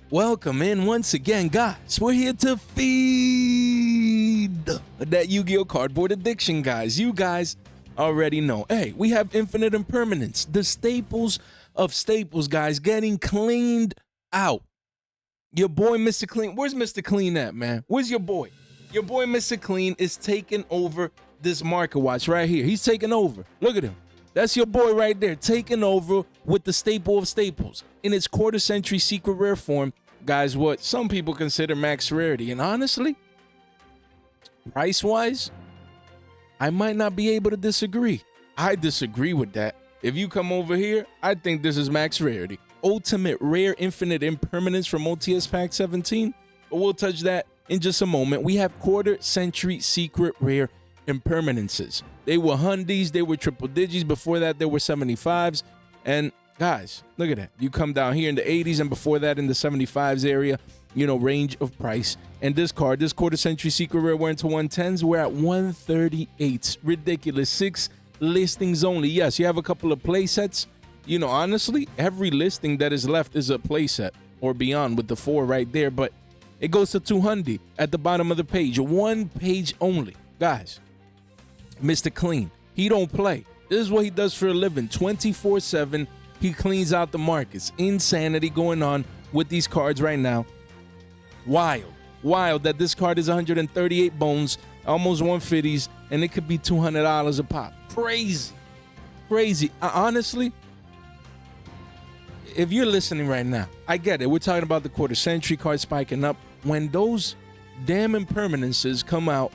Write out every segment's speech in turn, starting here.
Welcome in once again, guys. We're here to feed that Yu-Gi-Oh cardboard addiction, guys. You guys already know. Hey, we have infinite impermanence, the staples of staples, guys, getting cleaned out. Your boy, Mr. Clean. Where's Mr. Clean at, man? Where's your boy? Your boy, Mr. Clean, is taking over this market watch right here. He's taking over. Look at him. That's your boy right there, taking over with the staple of staples in its quarter-century secret rare form. Guys, what some people consider max rarity. And honestly, price-wise, I might not be able to disagree. I disagree with that. If you come over here, I think this is max rarity. Ultimate rare infinite impermanence from OTS Pack 17. But we'll touch that in just a moment. We have quarter-century secret rare impermanences. They were hundies, they were triple digits. Before that, they were 75s. And guys, look at that. You come down here in the 80s, and before that in the 75s area, you know, range of price. And this card, this quarter-century secret rare, we're into 110s. We're at 138. Ridiculous. 6 listings only. Yes, you have a couple of play sets. You know, honestly, every listing that is left is a play set or beyond with the 4 right there. But it goes to 200 at the bottom of the page. 1 page only. Guys, Mr. Clean, he don't play. This is what he does for a living. 24/7. He cleans out the markets. Insanity going on with these cards right now. Wild that this card is 138 bones, almost 150s, and it could be $200 a pop. Crazy. Honestly, if you're listening right now, I get it. We're talking about the quarter-century card spiking up. When those damn impermanences come out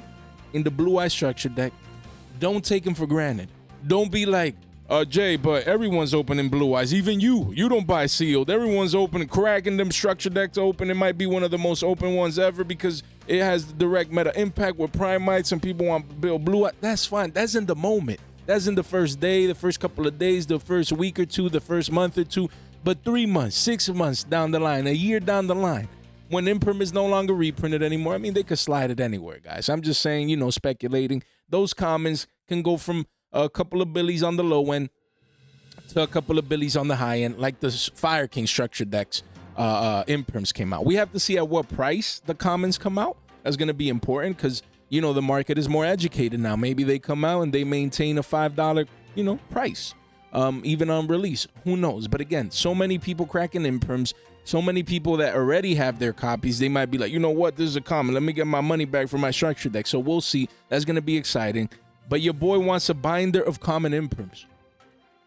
in the Blue Eye structure deck, don't take them for granted. Don't be like, Jay, but everyone's opening Blue Eyes. Even you don't buy sealed. Everyone's opening, cracking them structure decks open. It might be one of the most open ones ever because it has direct meta impact with Primites. Some people want to build Blue Eye. That's fine. That's in the moment. That's in the first day, the first couple of days, the first week or two, the first month or two. But 3 months, 6 months down the line, a year down the line, when Imperm is no longer reprinted anymore, I mean, they could slide it anywhere, guys. I'm just saying, you know, speculating. Those commons can go from a couple of billies on the low end to a couple of billies on the high end, like the Fire King structure decks imperms came out. We have to see at what price the commons come out. That's going to be important because, you know, the market is more educated now. Maybe they come out and they maintain a $5, you know, price, even on release. Who knows? But again, so many people cracking imperms, so many people that already have their copies, they might be like, you know what, this is a common. Let me get my money back for my structure deck. So we'll see. That's going to be exciting. But your boy wants a binder of common imperms.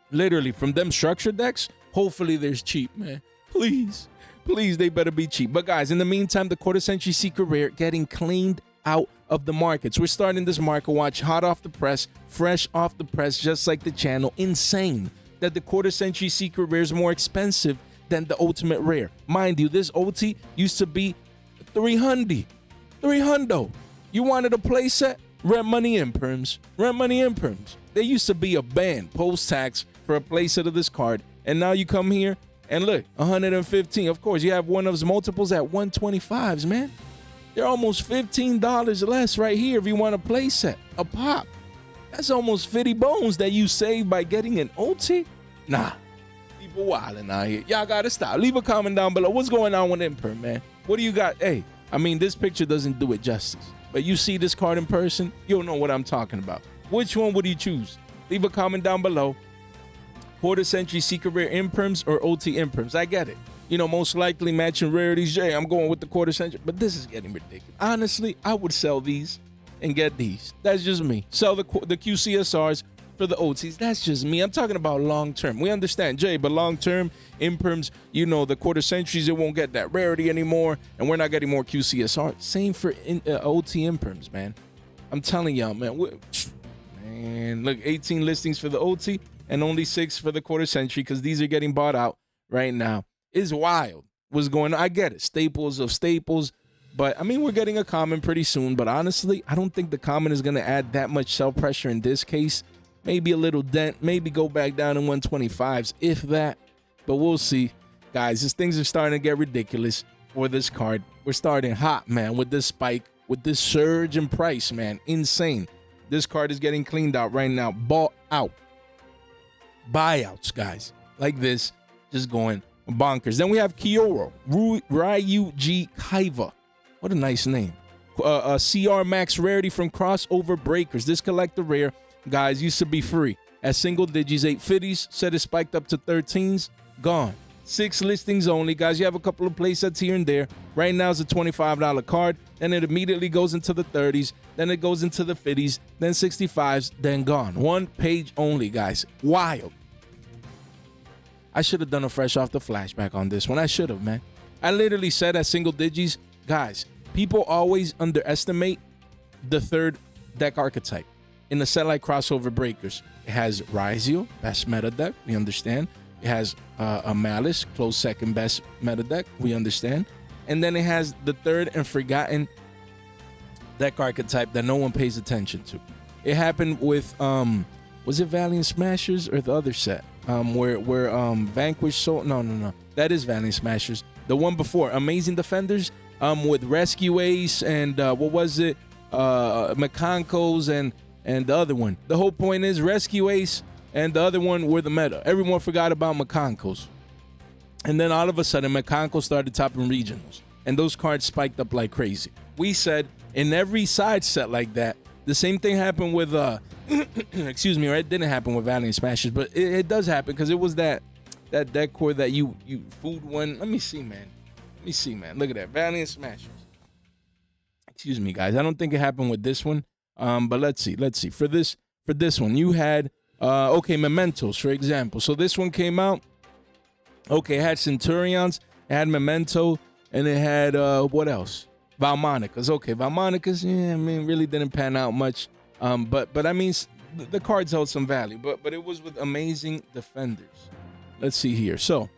Literally, from them structure decks, hopefully there's cheap, man. Please, they better be cheap. But guys, in the meantime, the quarter-century secret rare getting cleaned out of the markets. We're starting this market watch hot off the press, fresh off the press, just like the channel. Insane that the quarter-century secret rare is more expensive than the ultimate rare. Mind you, this OT used to be 300. You wanted a play set? Rent Money Imperms. There used to be a ban post-tax for a playset of this card, and now you come here and look, 115. Of course, you have one of those multiples at 125s, man. They're almost $15 less right here if you want a playset, a pop. That's almost 50 bones that you save by getting an OT. Nah, people wilding out here. Y'all gotta stop. Leave a comment down below. What's going on with Imperm, man? What do you got? Hey, I mean, this picture doesn't do it justice. But you see this card in person, you'll know what I'm talking about. Which one would you choose? Leave a comment down below. Quarter-century secret rare imperms or OT imperms? I get it. You know, most likely matching rarities. Jay, I'm going with the quarter-century. But this is getting ridiculous. Honestly, I would sell these and get these. That's just me. Sell the QCSRs for the OTs. That's just me. I'm talking about long-term. We understand, Jay, but long-term imperms, you know, the quarter-centuries, it won't get that rarity anymore, and we're not getting more QCSR. Same for OT imperms, man. I'm telling y'all, man. Man, look, 18 listings for the OT and only 6 for the quarter-century because these are getting bought out right now. It's wild what's going on. I get it. Staples of staples. But, I mean, we're getting a common pretty soon. But, honestly, I don't think the common is going to add that much sell pressure in this case. Maybe a little dent. Maybe go back down in 125s, if that. But we'll see. Guys, these things are starting to get ridiculous for this card. We're starting hot, man, with this spike, with this surge in price, man. Insane. This card is getting cleaned out right now. Bought out. Buyouts, guys. Like this. Just going bonkers. Then we have Kyoro, Ryuji Kaiva. What a nice name. A CR Max Rarity from Crossover Breakers. This collector rare, guys, used to be free. At single digits, 850s, said it spiked up to 13s, gone. 6 listings only, guys. You have a couple of play sets here and there. Right now it's a $25 card. Then it immediately goes into the 30s. Then it goes into the 50s. Then 65s. Then gone. 1 page only, guys. Wild. I should have done a fresh off the flashback on this one. I should have, man. I literally said at single digits, guys, people always underestimate the 3rd deck archetype. In the set like Crossover Breakers, it has Yugioh, best meta deck, we understand. It has a Malice, close second best meta deck, we understand. And then it has the 3rd and forgotten deck archetype that no one pays attention to. It happened with, was it Valiant Smashers or the other set? Where Vanquish Soul, no. That is Valiant Smashers. The one before, Amazing Defenders, with Rescue Ace and what was it? Mechanicals and the other one. The whole point is Rescue Ace and the other one were the meta. Everyone forgot about Mechanicals. And then all of a sudden, Mechanicals started topping regionals. And those cards spiked up like crazy. We said in every side set like that, the same thing happened with, excuse me, right? It didn't happen with Valiant Smashers, but it does happen because it was that deck core that you food one. Let me see, man. Look at that. Valiant Smashers. Excuse me, guys. I don't think it happened with this one. But let's see. For this one, you had okay, Mementos, for example. So this one came out. Okay, it had Centurions, it had Memento, and it had what else? Valmonicas. Okay, Valmonicas, yeah, I mean, really didn't pan out much. But I mean, the cards held some value. But it was with Amazing Defenders. Let's see here. So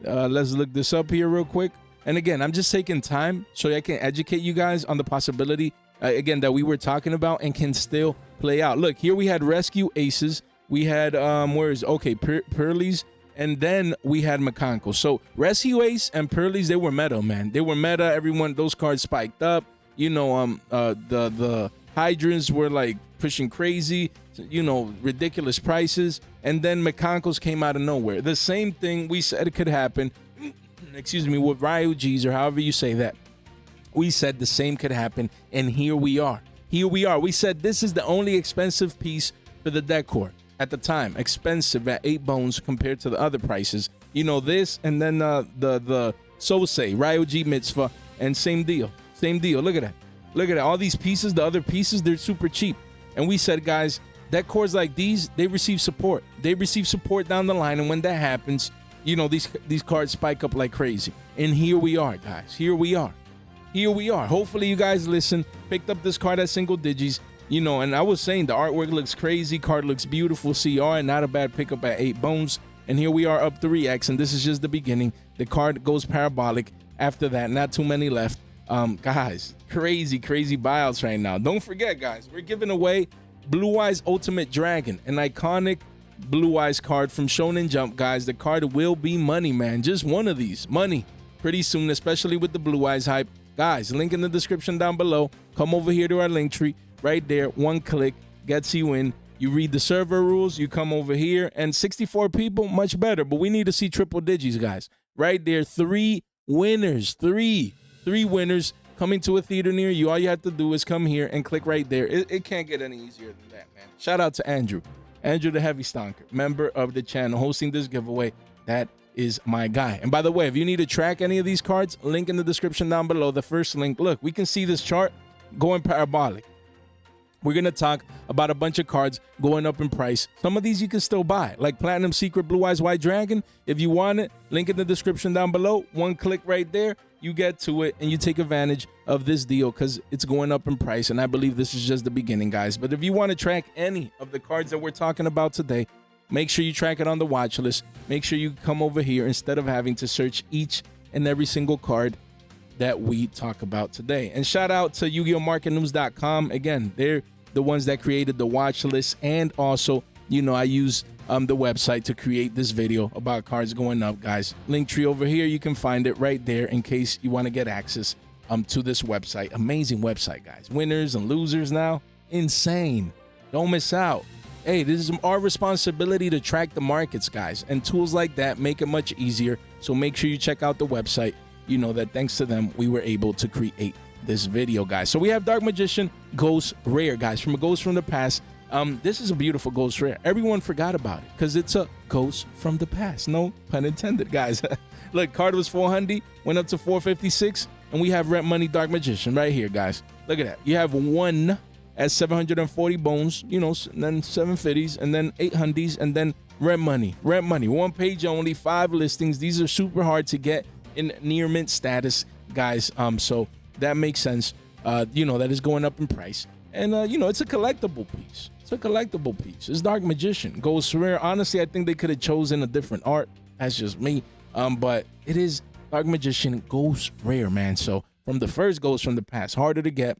let's look this up here real quick. And again, I'm just taking time so I can educate you guys on the possibility, again, that we were talking about and can still play out. Look, here we had Rescue Aces. We had, Pearlies. And then we had Mechanical. So Rescue Ace and Pearlies, they were meta, man. They were meta. Everyone, those cards spiked up. You know, the Hydrants were like pushing crazy, you know, ridiculous prices. And then Mechanicals came out of nowhere. The same thing we said it could happen, excuse me, with Ryuji's or however you say that. We said the same could happen, and here we are. We said this is the only expensive piece for the decor. At the time, expensive at 8 bones compared to the other prices. You know, this and then the Sosei, Ryuji Mitzvah, and same deal. Look at that. All these pieces, the other pieces, they're super cheap. And we said, guys, decors like these, they receive support. They receive support down the line, and when that happens, you know, these cards spike up like crazy. And here we are, guys. Here we are. Hopefully you guys listened, picked up this card at single digits. You know, and I was saying the artwork looks crazy, card looks beautiful, CR, and not a bad pickup at 8 bones. And here we are up 3x, and this is just the beginning. The card goes parabolic after that. Not too many left. Guys, crazy buyouts right now. Don't forget, guys, we're giving away Blue Eyes Ultimate Dragon, an iconic Blue Eyes card from Shonen Jump, guys. The card will be money, man. Just one of these. Money pretty soon, especially with the Blue Eyes hype. Guys, link in the description down below. Come over here to our link tree. Right there, 1 click gets you in. You read the server rules, you come over here, and 64 people, much better. But we need to see triple digits, guys. Right there, 3 winners. Three winners coming to a theater near you. All you have to do is come here and click right there. It can't get any easier than that, man. Shout out to Andrew the Heavy Stonker, member of the channel, hosting this giveaway. That is my guy. And by the way, if you need to track any of these cards, link in the description down below. The first link. Look, we can see this chart going parabolic. We're going to talk about a bunch of cards going up in price. Some of these you can still buy, like Platinum Secret Blue Eyes White Dragon. If you want it, link in the description down below. 1 click right there, you get to it, and you take advantage of this deal because it's going up in price, and I believe this is just the beginning, guys. But if you want to track any of the cards that we're talking about today, make sure you track it on the watch list. Make sure you come over here instead of having to search each and every single card that we talk about today. And shout out to YugiohMarketNews.com. Again, they're the ones that created the watch list, and also, you know, I use the website to create this video about cards going up, guys. Link tree over here, you can find it right there in case you want to get access to this website. Amazing website, guys. Winners and losers now, insane. Don't miss out. Hey, this is our responsibility to track the markets, guys, and tools like that make it much easier So make sure you check out the website. You know that thanks to them, we were able to create this video, guys. So we have Dark Magician Ghost Rare, guys, from a Ghost from the Past. This is a beautiful Ghost Rare. Everyone forgot about it because it's a Ghost from the Past. No pun intended, guys. Look, card was 400, went up to 456, and we have Rent Money Dark Magician right here, guys. Look at that. You have one at 740 bones, you know, and then 750s, and then 800s, and then Rent Money. Rent Money, 1 page only, 5 listings. These are super hard to get in near mint status, guys. So that makes sense. You know, that is going up in price. And, you know, it's a collectible piece. It's a collectible piece. It's Dark Magician. Ghost Rare. Honestly, I think they could have chosen a different art. That's just me. But it is Dark Magician Ghost Rare, man. So from the first Ghost from the Past, harder to get,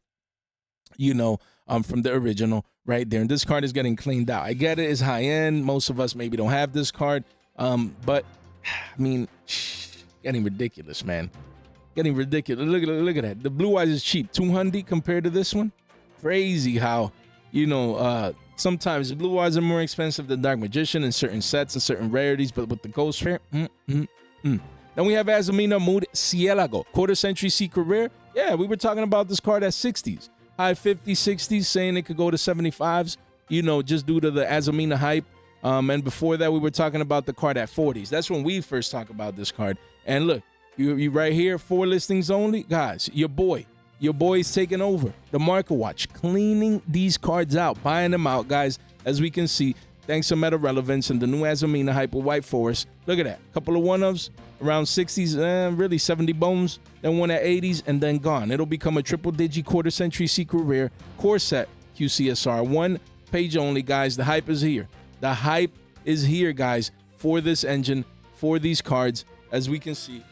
you know, from the original right there. And this card is getting cleaned out. I get it. It's high end. Most of us maybe don't have this card. But, I mean, getting ridiculous, man. Getting ridiculous. Look at that. The Blue Eyes is cheap. 200 compared to this one. Crazy how, you know, sometimes Blue Eyes are more expensive than Dark Magician in certain sets and certain rarities, but with the Ghost Rare, Then we have Azamina Murcielago, quarter century secret rare. Yeah, we were talking about this card at 60s, high 50s, 60s, saying it could go to 75s, you know, just due to the Azamina hype. And before that, we were talking about the card at 40s. That's when we first talked about this card. And look, you right here, 4 listings only. Guys, your boy is taking over the Market Watch, cleaning these cards out, buying them out, guys. As we can see, thanks to Meta Relevance and the new Azamina hype with White Forest. Look at that. Couple of one-ofs, around 60s, really 70 bones, then one at 80s, and then gone. It'll become a triple digi quarter century secret rare core set QCSR. 1 page only, guys. The hype is here. The hype is here, guys, for this engine, for these cards. As we can see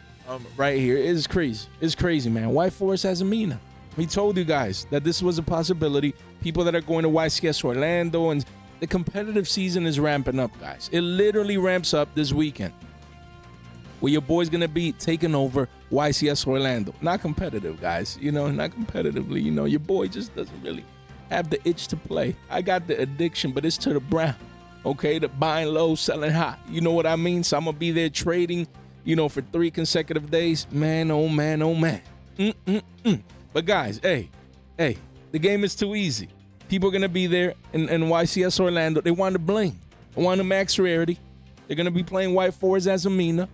right here, it is crazy. It's crazy, man. White Forest Azamina. We told you guys that this was a possibility. People that are going to YCS Orlando, and the competitive season is ramping up, guys. It literally ramps up this weekend, where your boy's going to be taking over YCS Orlando. Not competitive, guys. You know, not competitively. You know, your boy just doesn't really have the itch to play. I got the addiction, but it's to the brown. Okay, the buying low, selling high. You know what I mean? So I'm going to be there trading, you know, for 3 consecutive days. Man, oh man, oh man. But guys, hey, the game is too easy. People are going to be there in YCS Orlando. They want to bling. They want to max rarity. They're going to be playing White Forest Azamina.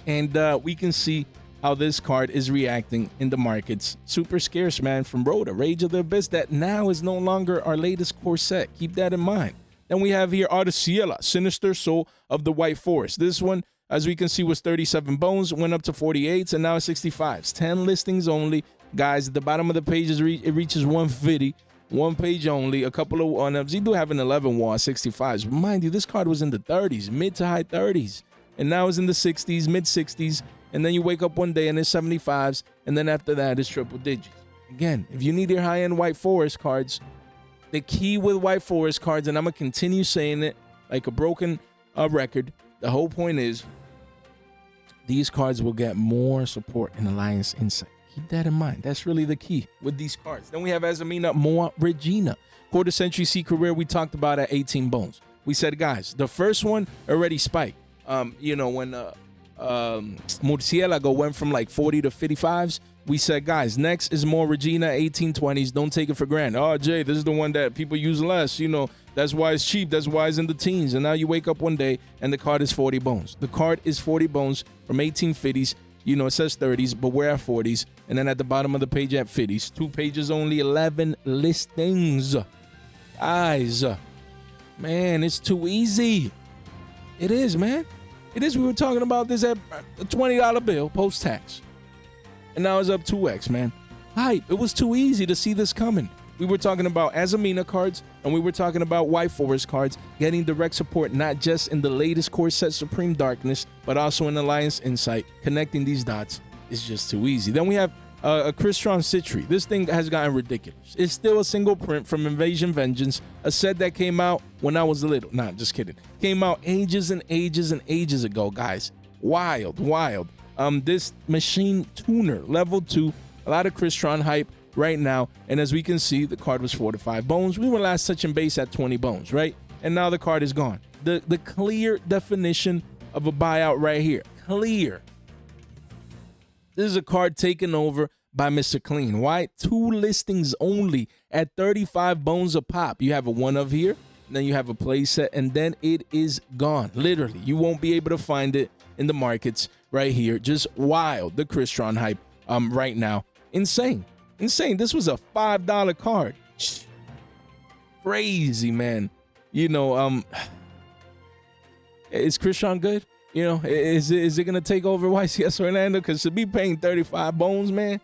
And we can see how this card is reacting in the markets. Super scarce, man, from Rhoda, Rage of the Abyss, that now is no longer our latest core set. Keep that in mind. Then we have here Artesiela, Sinister Soul of the White Forest. This one, as we can see, was 37 bones, went up to 48s, and now it's 65s. 10 listings only. Guys, at the bottom of the page, it reaches 150. 1 page only. A couple of one-ups. You do have an 11 wall, 65s. But mind you, this card was in the 30s, mid to high 30s. And now it's in the 60s, mid 60s. And then you wake up one day and it's 75s. And then after that, it's triple digits. Again, if you need your high-end White Forest cards, the key with White Forest cards, and I'm going to continue saying it like a broken record, the whole point is these cards will get more support in Alliance Insight. Keep that in mind. That's really the key with these cards. Then we have Azamina Moa Regina, quarter century secret rare we talked about at 18 bones. We said, guys, the first one already spiked. You know, when Murcielago went from like 40 to 55s, we said, guys, next is more Regina 1820s. Don't take it for granted. Oh, Jay, this is the one that people use less. You know, that's why it's cheap. That's why it's in the teens. And now you wake up one day and the card is 40 bones. The card is 40 bones from 1850s. You know, it says 30s, but we're at 40s. And then at the bottom of the page at 50s. 2 pages only, 11 listings. Guys, man, it's too easy. It is, man. It is. We were talking about this at a $20 bill post-tax. And now it's up 2x, man. Hype. It was too easy to see this coming. We were talking about Azamina cards, and we were talking about White Forest cards getting direct support, not just in the latest core set Supreme Darkness, but also in Alliance Insight. Connecting these dots is just too easy. Then we have a Crystron Citri. This thing has gotten ridiculous. It's still a single print from Invasion Vengeance, a set that came out when I was little. Nah, just kidding. Came out ages and ages and ages ago, guys. Wild. This machine tuner, level 2, a lot of Crystron hype right now. And as we can see, the card was 4 to 5 bones. We were last touching base at 20 bones, right? And now the card is gone. The clear definition of a buyout right here. Clear. This is a card taken over by Mr. Clean. Why? 2 listings only at 35 bones a pop. You have a one of here, then you have a play set, and then it is gone. Literally, you won't be able to find it in the markets right here. Just wild. The Crystron hype right now. Insane. Insane. This was a $5 card. Crazy, man. You know, is Crystron good? You know, is it going to take over YCS Orlando? Because to be paying 35 bones, man,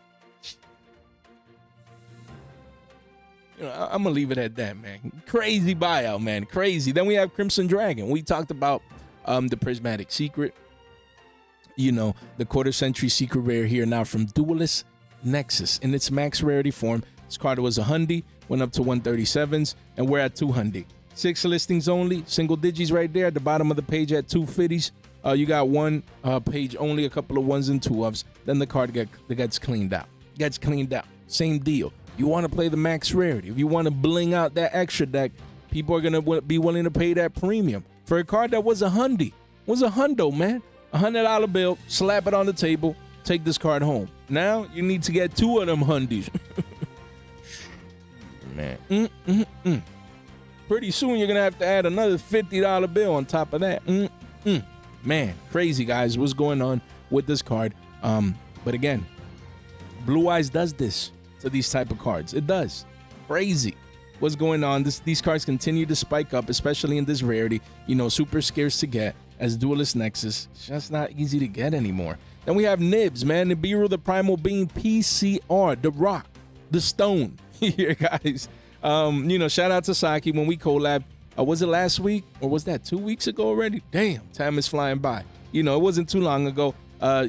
you know, I'm going to leave it at that, man. Crazy buyout, man. Crazy. Then we have Crimson Dragon. We talked about the Prismatic Secret. You know, the quarter-century secret rare here now from Duelist Nexus in its max rarity form. This card was 100, went up to 137s, and we're at 200. 6 listings only, single digits right there at the bottom of the page at 250s. You got one page only, a couple of ones and two ofs. Then the card gets cleaned out. Gets cleaned out. Same deal. You want to play the max rarity. If you want to bling out that extra deck, people are going to be willing to pay that premium for a card that was a hundo, man. $100 bill, slap it on the table, take this card home. Now you need to get 2 of them hundies. Man. Pretty soon you're going to have to add another $50 bill on top of that. Man, crazy, guys. What's going on with this card? But again, Blue Eyes does this to these type of cards. It does. Crazy. What's going on? These cards continue to spike up, especially in this rarity. You know, super scarce to get as Duelist Nexus. It's just not easy to get anymore. Then we have Nibs, man. Nibiru, the Primal Being, PCR, the Rock, the Stone. Here, guys. You know, shout out to Saki when we collab. Was it last week or was that 2 weeks ago already? Damn, time is flying by. You know, it wasn't too long ago.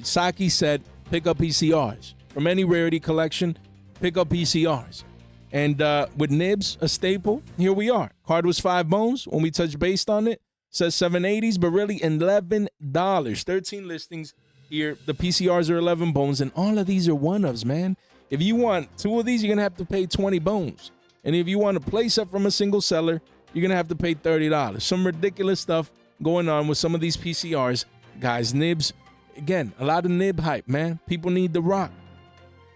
Saki said, pick up PCRs. From any rarity collection, pick up PCRs. And with Nibs, a staple, here we are. Card was 5 bones. When we touched base on it, says 780s, but really $11. 13 listings here. The PCRs are 11 bones, and all of these are one-ofs, man. If you want 2 of these, you're going to have to pay 20 bones. And if you want a play set from a single seller, you're going to have to pay $30. Some ridiculous stuff going on with some of these PCRs. Guys, Nibs, again, a lot of Nib hype, man. People need the rock.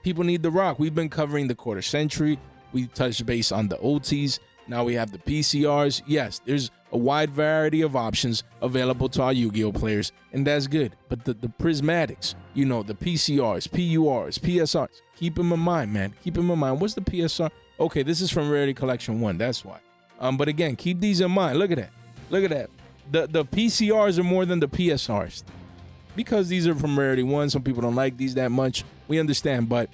People need the rock. We've been covering the quarter century. We touched base on the OTs. Now we have the PCRs. Yes, there's a wide variety of options available to our Yu-Gi-Oh players, and that's good. But the prismatics, you know, the PCRs, PURs, PSRs, keep them in mind, man. Keep them in mind. What's the PSR? Okay, this is from Rarity Collection 1. That's why. But again, keep these in mind. Look at that. Look at that. The PCRs are more than the PSRs. Because these are from Rarity 1, some people don't like these that much. We understand, but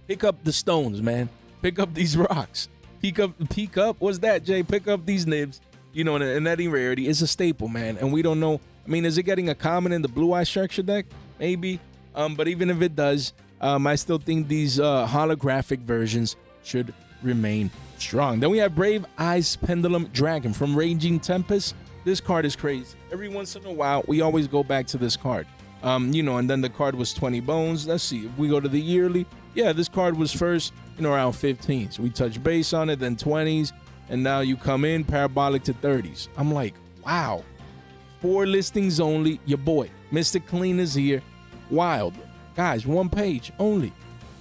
pick up the stones, man. Pick up these rocks. Peek up. What's that, Jay? Pick up these Nibs. You know, and any rarity is a staple, man. And we don't know. I mean, is it getting a common in the Blue Eye structure deck? Maybe. But even if it does, I still think these holographic versions should remain strong. Then we have Brave Eyes Pendulum Dragon from Raging Tempest. This card is crazy. Every once in a while, we always go back to this card. You know, and then the card was 20 bones. Let's see. If we go to the yearly, yeah, this card was first, you know, around 15s. We touch base on it, then 20s, and now you come in parabolic to 30s. I'm like, wow. 4 listings only. Your boy, Mr. Clean is here. Wild. Guys, 1 page only.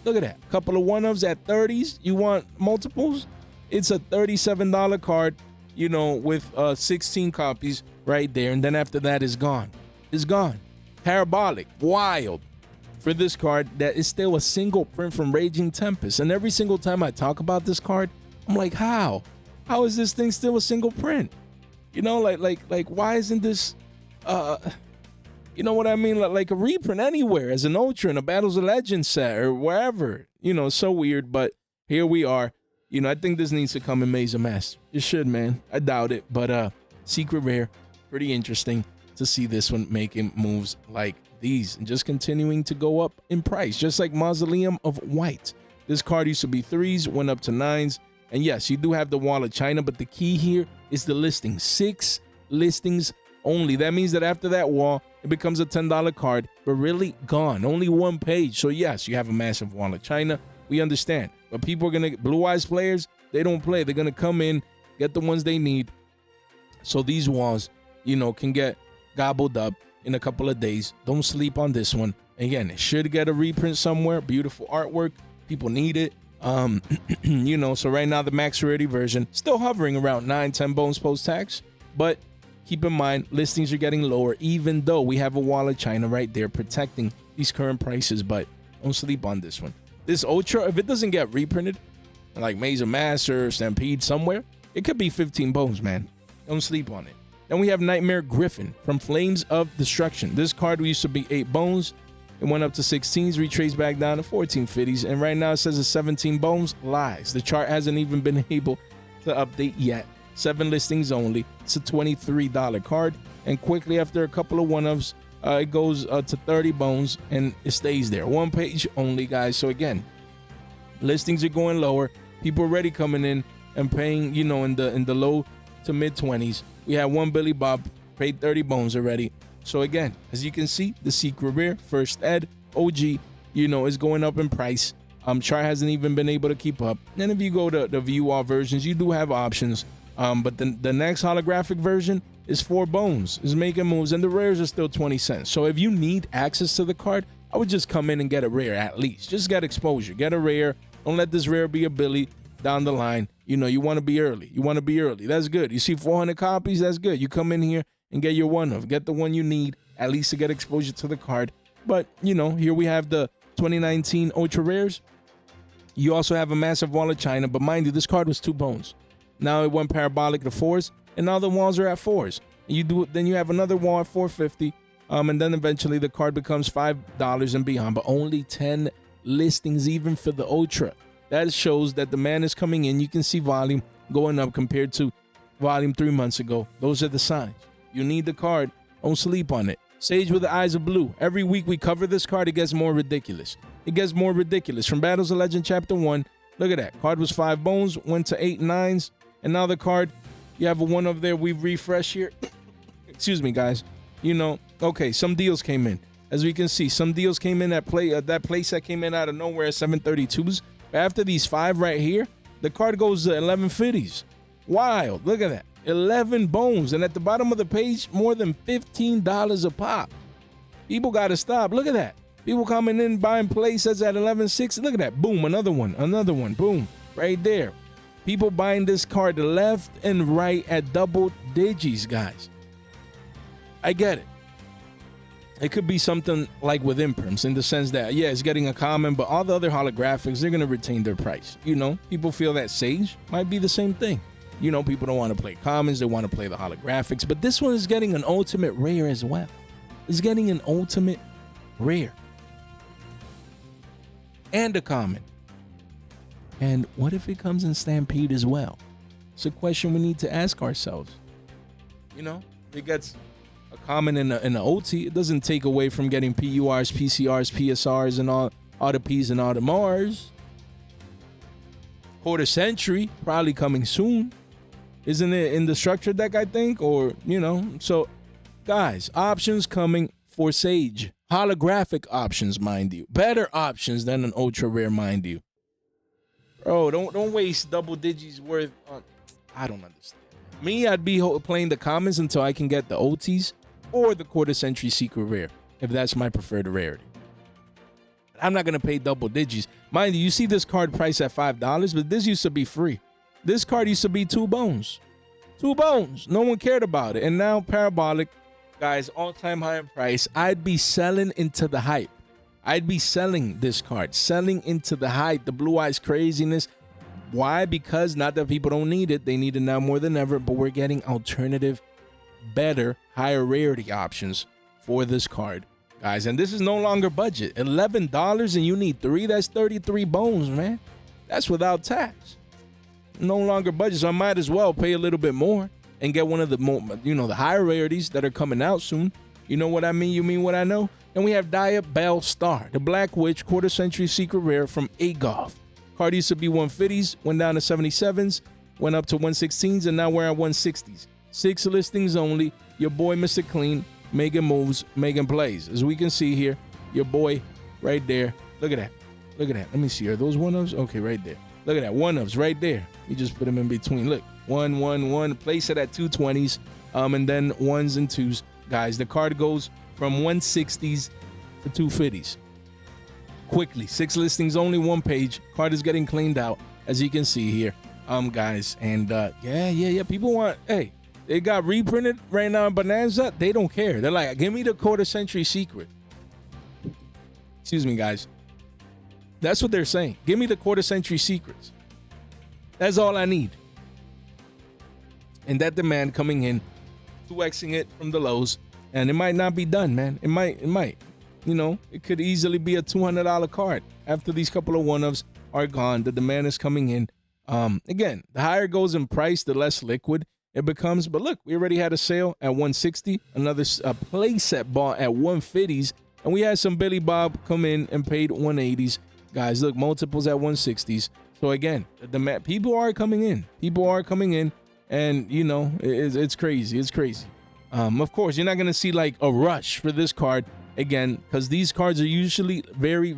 Look at that. Couple of one-ofs at 30s. You want multiples? It's a $37 card, you know, with 16 copies right there. And then after that, it's gone. It's gone. Parabolic. Wild. For this card that is still a single print from Raging Tempest. And every single time I talk about this card, I'm like, how? How is this thing still a single print? You know, like why isn't this, you know what I mean? Like a reprint anywhere as an Ultra in a Battles of Legends set or wherever. You know, so weird, but here we are. You know, I think this needs to come in Maze of Master. It should, man. I doubt it, but secret rare, pretty interesting to see this one making moves like these and just continuing to go up in price, just like Mausoleum of White. This card used to be 3s, went up to 9s. And yes, you do have the Wall of China, but the key here is the listing. 6 listings only. That means that after that wall, it becomes a $10 card, but really gone. Only 1 page. So yes, you have a massive Wall of China. We understand. But people are going to, Blue Eyes players, they don't play. They're going to come in, get the ones they need. So these walls, you know, can get gobbled up in a couple of days. Don't sleep on this one. Again, it should get a reprint somewhere. Beautiful artwork. People need it. You know, so right now the max rarity version still hovering around 9-10 bones post tax, but keep in mind listings are getting lower, even though we have a wall of China right there protecting these current prices. But don't sleep on this one. This Ultra, if it doesn't get reprinted, like Maze of Master, Stampede somewhere, it could be 15 bones, man. Don't sleep on it. Then we have Nightmare Griffin from Flames of Destruction. This card used to be 8 bones. It went up to 16s, retraced back down to 1450s, and right now it says it's 17 bones. Lies. The chart hasn't even been able to update yet. 7 listings only. It's a $23 card, and quickly after a couple of one-ups, it goes to 30 bones, and it stays there. 1 page only, guys. So again, listings are going lower. People already coming in and paying, you know, in the low to mid 20s. We had one Billy Bob paid 30 bones already. So again, as you can see, the secret rare, first ed, OG, you know, is going up in price. Chart hasn't even been able to keep up. And if you go to the view all versions, you do have options. But the next holographic version is 4 bones, is making moves, and the rares are still 20 cents. So if you need access to the card, I would just come in and get a rare at least. Just get exposure, get a rare. Don't let this rare be a Billy down the line. You know, you want to be early. You want to be early. That's good. You see 400 copies, that's good. You come in here and get your one of. Get the one you need, at least to get exposure to the card. But, you know, here we have the 2019 Ultra Rares. You also have a massive wall of China, but mind you, this card was 2 bones. Now it went parabolic to 4s, and now the walls are at 4s. And you do it, then you have another wall at 450, and then eventually the card becomes $5 and beyond, but only 10 listings even for the Ultra. That shows that demand is coming in. You can see volume going up compared to volume 3 months ago. Those are the signs. You need the card. Don't sleep on it. Sage with the Eyes of Blue. Every week we cover this card, it gets more ridiculous. It gets more ridiculous. From Battles of Legend Chapter 1, look at that. Card was 5 bones, went to 8 9s, and now the card, you have a one over there. We refresh here. Excuse me, guys. You know, okay, some deals came in. As we can see, some deals came in that place that came in out of nowhere at 732s. After these 5 right here, the card goes to 1150s. Wild. Look at that. 11 bones. And at the bottom of the page, more than $15 a pop. People got to stop. Look at that. People coming in buying playsets at 11.60. Look at that. Boom. Another one. Another one. Boom. Right there. People buying this card left and right at double digits, guys. I get it. It could be something like with imperms in the sense that, yeah, it's getting a common, but all the other holographics, they're going to retain their price. You know, people feel that Sage might be the same thing. You know, people don't want to play commons. They want to play the holographics. But this one is getting an ultimate rare as well. It's getting an ultimate rare. And a common. And what if it comes in Stampede as well? It's a question we need to ask ourselves. You know, if it gets a common in an OT, it doesn't take away from getting PURs, PCRs, PSRs, and all the Ps and all the Mars. Quarter Century, probably coming soon. Isn't it in the structure deck, I think? Or, you know, so guys, options coming for Sage. Holographic options, mind you. Better options than an ultra rare, mind you. Bro, don't waste double digits worth on. I don't understand. Me, I'd be playing the commons until I can get the OTs or the quarter century secret rare, if that's my preferred rarity. I'm not gonna pay double digits. Mind you, you see this card priced at $5, but this used to be free. This card used to be 2 bones. 2 bones. No one cared about it. And now parabolic, guys, all-time high in price. I'd be selling into the hype. I'd be selling this card, selling into the hype, the blue eyes craziness. Why? Because not that people don't need it. They need it now more than ever, but we're getting alternative, better, higher rarity options for this card, guys. And this is no longer budget. $11 and you need 3. That's 33 bones, man. That's without tax. No longer budget, so I might as well pay a little bit more and get one of the more, you know, the higher rarities that are coming out soon. You know what I mean? You mean what I know? And we have Diabellstar, the Black Witch quarter century secret rare from Yugioh. Card used to be 150s, went down to 77s, went up to 116s, and now we're at 160s. 6 listings only. Your boy, Mr. Clean, making moves, making plays. As we can see here, your boy right there. Look at that. Look at that. Let me see. Are those one-ofs? Okay, right there. Look at that. One-ofs right there. You just put them in between. Look. 1, 1, 1. Place it at 220s, and then 1s and 2s. Guys, the card goes from 160s for 250s. Quickly, 6 listings, only 1 page. Card is getting cleaned out, as you can see here, guys. And yeah. People want, hey, they got reprinted right now in Bonanza. They don't care. They're like, give me the quarter century secret. Excuse me, guys. That's what they're saying. Give me the quarter century secrets. That's all I need. And that demand coming in, 2xing it from the lows, and it might not be done, man. It might. You know, it could easily be a $200 card after these couple of one-ofs are gone. The demand is coming in. Again, the higher it goes in price, the less liquid it becomes. But look, we already had a sale at 160, another playset bought at 150s, and we had some Billy Bob come in and paid 180s. Guys, look, multiples at 160s. So again, the demand, people are coming in, and you know, it's crazy. It's crazy. Of course, you're not gonna see like a rush for this card again, because these cards are usually very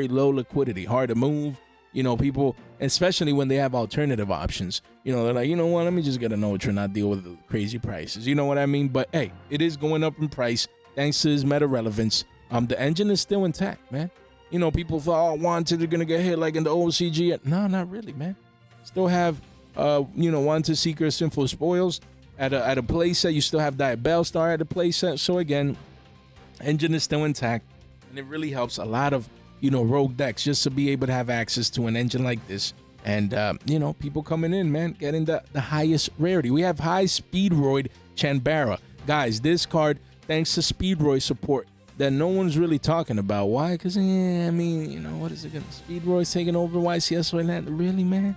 low liquidity, hard to move. You know, people, especially when they have alternative options, you know, they're like, you know what, let me just get an Ultra, not deal with the crazy prices. You know what I mean? But hey, it is going up in price thanks to his meta relevance. The engine is still intact, man. You know, people thought, oh, Wanted are gonna get hit like in the old CG. No, not really, man. Still have, you know, Wanted, Seeker, Sinful Spoils at a playset. You still have Diabellstar at a playset. So again, engine is still intact, and it really helps a lot of, you know, rogue decks just to be able to have access to an engine like this. And you know, people coming in, man, getting the highest rarity. We have high Speedroid Chanbara. Guys, this card, thanks to Speedroid support that no one's really talking about. Why? Because, I mean, you know, what is it gonna, Speedroid's taking over YCS Orlando? Really, man?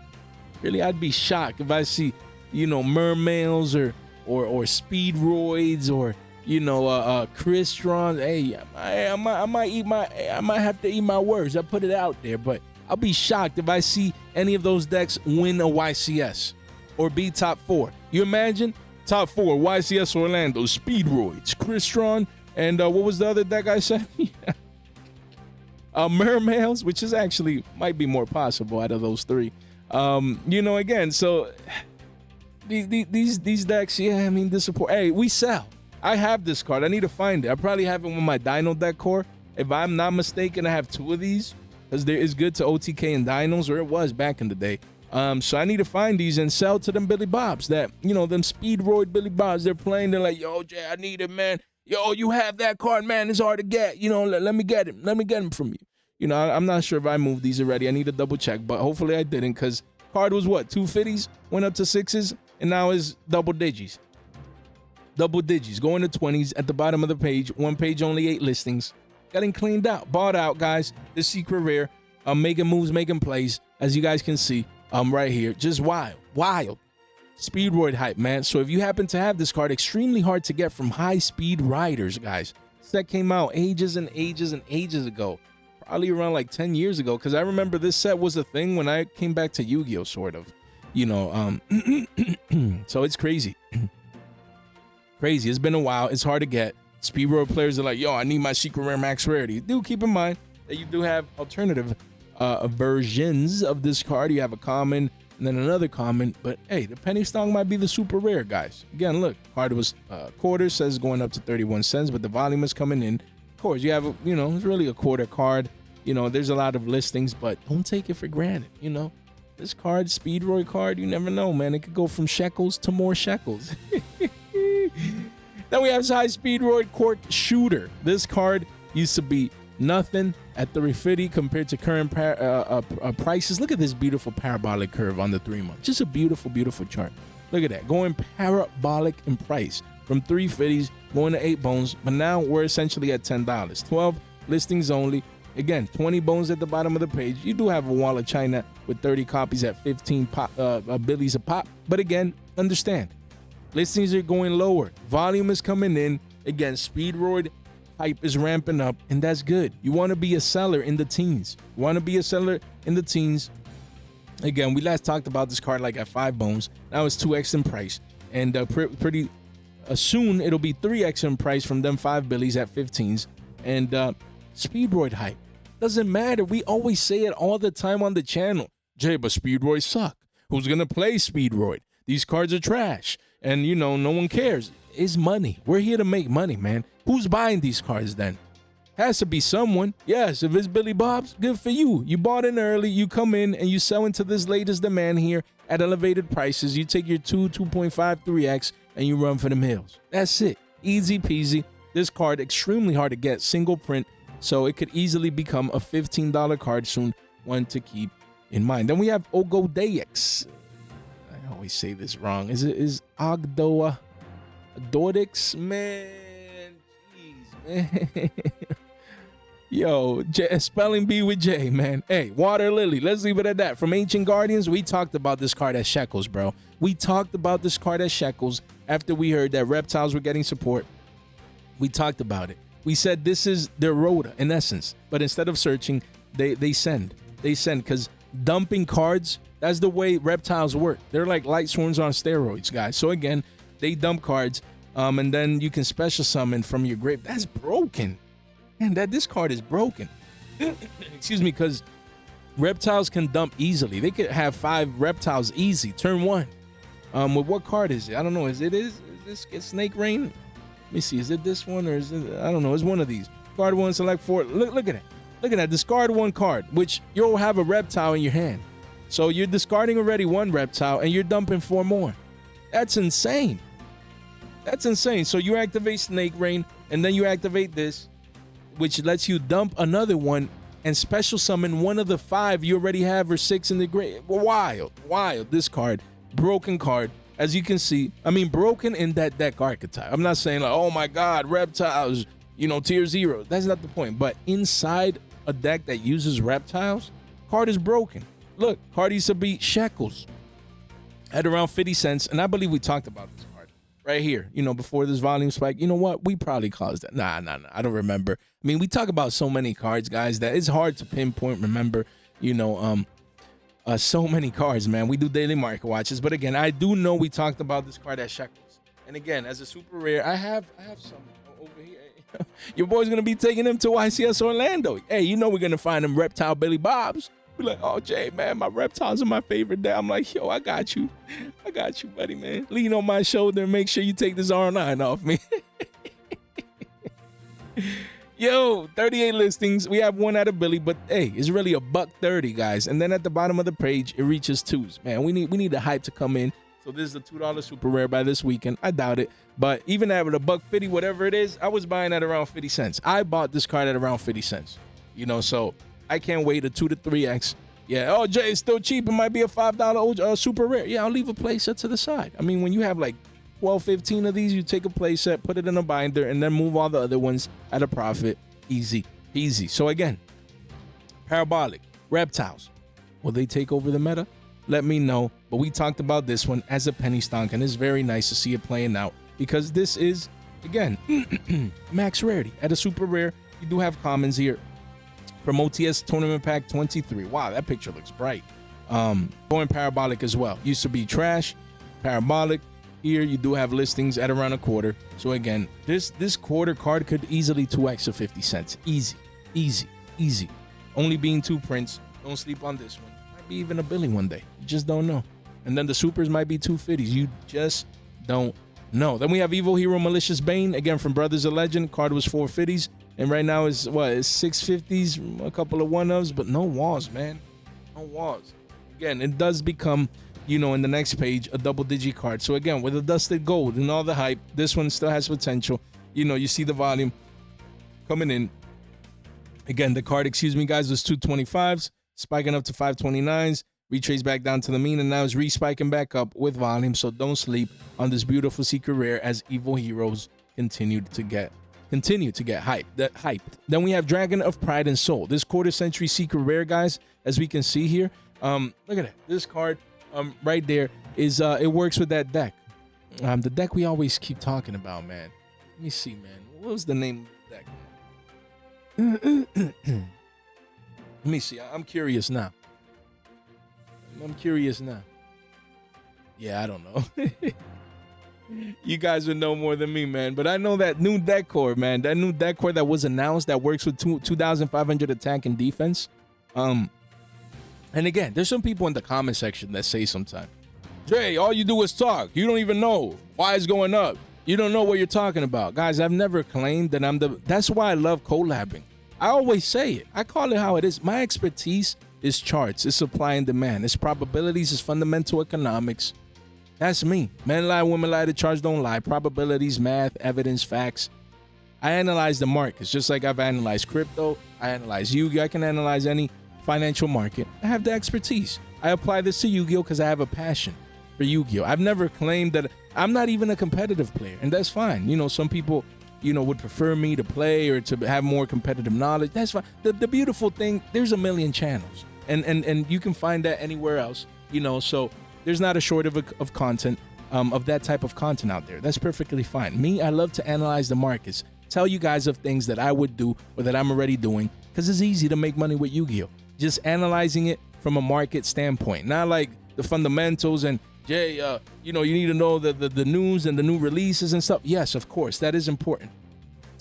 Really, I'd be shocked if I see, you know, mermails or Speedroids or, you know, Crystron. Hey, I might have to eat my words. I put it out there, but I'll be shocked if I see any of those decks win a YCS or be top 4. You imagine top 4 YCS Orlando, Speedroids, Crystron, and what was the other deck I said? Mermails, which is actually might be more possible out of those 3. You know, again, so these decks, yeah, I mean, this support. Hey, we sell. I have this card. I need to find it. I probably have it with my Dino deck core. If I'm not mistaken, I have 2 of these because there is good to OTK and Dinos, or it was back in the day. So I need to find these and sell to them Billy Bobs that, you know, them Speedroid Billy Bobs. They're playing. They're like, yo, Jay, I need it, man. Yo, you have that card, man. It's hard to get. You know, let me get him. Let me get him from you. You know, I'm not sure if I moved these already. I need to double check, but hopefully I didn't, because card was what, 250s, went up to 6s, and now is double digits. Double digits, going to 20s at the bottom of the page. 1 page, only 8 listings. Getting cleaned out, bought out, guys. This secret rare, making moves, making plays, as you guys can see, right here. Just wild. Speedroid hype, man. So if you happen to have this card, extremely hard to get from high speed riders, guys. This set came out ages and ages and ages ago. Probably around like 10 years ago, because I remember this set was a thing when I came back to Yu-Gi-Oh, sort of. You know, so it's crazy. Crazy. It's been a while. It's hard to get. Speedroid players are like, yo, I need my secret rare max rarity. Do keep in mind that you do have alternative versions of this card. You have a common and then another common, but hey, the penny stock might be the super rare, guys. Again, look, card was quarter, says going up to 31 cents, but the volume is coming in. Of course, you have, you know, it's really a quarter card. You know, there's a lot of listings, but don't take it for granted. You know, this card, Speedroid card, you never know, man. It could go from shekels to more shekels. Then we have high Speedroid Cork Shooter. This card used to be nothing at 350 compared to current prices. Look at this beautiful parabolic curve on the 3-month. Just a beautiful chart. Look at that, going parabolic in price from 350s going to 8 bones, but now we're essentially at $10. 12 listings only. Again, 20 bones at the bottom of the page. You do have a wall of China with 30 copies at 15 billies a pop, but again, understand, listings are going lower. Volume is coming in. Again, Speedroid hype is ramping up, and that's good. You want to be a seller in the teens. Again, we last talked about this card like at 5 bones. Now it's 2x in price, and pretty soon it'll be 3x in price from them 5 billies at 15s. And Speedroid hype doesn't matter. We always say it all the time on the channel. Jay, but Speedroid suck. Who's gonna play Speedroid? These cards are trash, and you know, no one cares. It's money. We're here to make money, man. Who's buying these cards then? Has to be someone. Yes, if it's Billy Bob's, good for you. You bought in early, you come in and you sell into this latest demand here at elevated prices. You take your 2.5, 3x, and you run for the hills. That's it. Easy peasy. This card, extremely hard to get, single print, so it could easily become a $15 card soon, one to keep in mind. Then we have Ogodex. I always say this wrong. Is Ogdoa Dordix? Man, jeez, man. Yo, spelling bee with J, man. Hey, Water Lily. Let's leave it at that. From Ancient Guardians, we talked about this card at Shekels, bro. We talked about this card at Shekels after we heard that Reptiles were getting support. We talked about it. We said this is their Rhoda, in essence. But instead of searching, they send. They send, because dumping cards, that's the way Reptiles work. They're like light swarms on steroids, guys. So again, they dump cards, and then you can special summon from your grave. That's broken. And this card is broken. Excuse me, because Reptiles can dump easily. They could have 5 Reptiles easy, turn 1. With what card is it? I don't know. Is this Snake Rain? Let me see. Is it this one or is it? I don't know. It's one of these. Card 1, select 4. Look at it. Look at that. Discard 1 card, which you'll have a Reptile in your hand. So you're discarding already 1 Reptile and you're dumping 4 more. That's insane. That's insane. So you activate Snake Rain and then you activate this, which lets you dump another one and special summon one of the 5 you already have or 6 in the grave. Wild. This card, broken card. As you can see, I mean, broken in that deck archetype. I'm not saying like, oh my God, Reptiles, tier 0. That's not the point. But inside a deck that uses Reptiles, card is broken. Look, card used to be Shekels at around 50 cents. And I believe we talked about this card right here, before this volume spike. You know what? We probably caused that. Nah. I don't remember. I mean, we talk about so many cards, guys, that it's hard to pinpoint, remember, so many cards, man. We do daily market watches. But again, I do know we talked about this card at Shekels. And again, as a super rare, I have some over here. Your boy's going to be taking them to YCS Orlando. Hey, we're going to find them Reptile Billy Bob's. Be like, oh, Jay, man, my Reptiles are my favorite day. I'm like, yo, I got you, buddy, man. Lean on my shoulder and make sure you take this R9 off me. Yo, 38 listings. We have 1 out of Billy, but hey, it's really $1.30, guys. And then at the bottom of the page, it reaches 2s. Man, we need the hype to come in. So this is the $2 super rare by this weekend. I doubt it. But even at $1.50, whatever it is, I was buying at around 50 cents. I bought this card at around 50 cents. So I can't wait a 2 to 3x. Yeah, oh, Jay, it's still cheap. It might be a $5 super rare. Yeah, I'll leave a playset to the side. I mean, when you have like 12, 15 of these, you take a playset, put it in a binder, and then move all the other ones at a profit. Easy. So again, Parabolic, Reptiles, will they take over the meta? Let me know. But we talked about this one as a penny stock, and it's very nice to see it playing out because this is, again, max rarity. At a super rare, you do have commons here. From OTS Tournament Pack 23. Wow, that picture looks bright. Going Parabolic as well. Used to be trash. Parabolic. Here you do have listings at around $0.25. So again, this quarter card could easily 2x to 50 cents. Easy. Only being 2 prints. Don't sleep on this one. Might be even a Billy one day. You just don't know. And then the supers might be 250s. You just don't know. Then we have Evil Hero Malicious Bane. Again, from Brothers of Legend. Card was 450s. And right now it's 650s. A couple of 1-ofs. But no walls, man. No walls. Again, it does become, in the next page, a double-digit card. So again, with the dusted gold and all the hype, this one still has potential. You see the volume coming in. Again, the card, guys, was 225s, spiking up to 529s, retrace back down to the mean, and now is respiking back up with volume. So don't sleep on this beautiful secret rare as Evil Heroes continue to get hyped. Then we have Dragon of Pride and Soul. This quarter-century secret rare, guys, as we can see here. Look at it. This card right there is it works with that deck. The deck we always keep talking about, man. Let me see, man. What was the name of the deck? Let me see. I'm curious now. Yeah, I don't know. You guys would know more than me, man. But I know that new deck core, man. That new deck core that was announced that works with 2,500 attack and defense. And again, there's some people in the comment section that say sometimes, Jay, all you do is talk. You don't even know why it's going up. You don't know what you're talking about. Guys, I've never claimed that that's why I love collabing. I always say it. I call it how it is. My expertise is charts, it's supply and demand, it's probabilities, it's fundamental economics. That's me. Men lie, women lie, the charts don't lie. Probabilities, math, evidence, facts. I analyze the markets just like I've analyzed crypto. I analyze Yu-Gi-Oh. I can analyze any financial market. I have the expertise. I apply this to Yu-Gi-Oh because I have a passion for Yu-Gi-Oh. I've never claimed that I'm not even a competitive player, and that's fine. You know, some people, you know, would prefer me to play or to have more competitive knowledge. That's fine. The beautiful thing, there's a million channels, and you can find that anywhere else, you know, so there's not a shortage of content, of that type of content out there. That's perfectly fine. Me, I love to analyze the markets, tell you guys of things that I would do or that I'm already doing, because it's easy to make money with Yu-Gi-Oh. Just analyzing it from a market standpoint, not like the fundamentals and, Jay, you know, you need to know the news and the new releases and stuff. Yes, of course, that is important.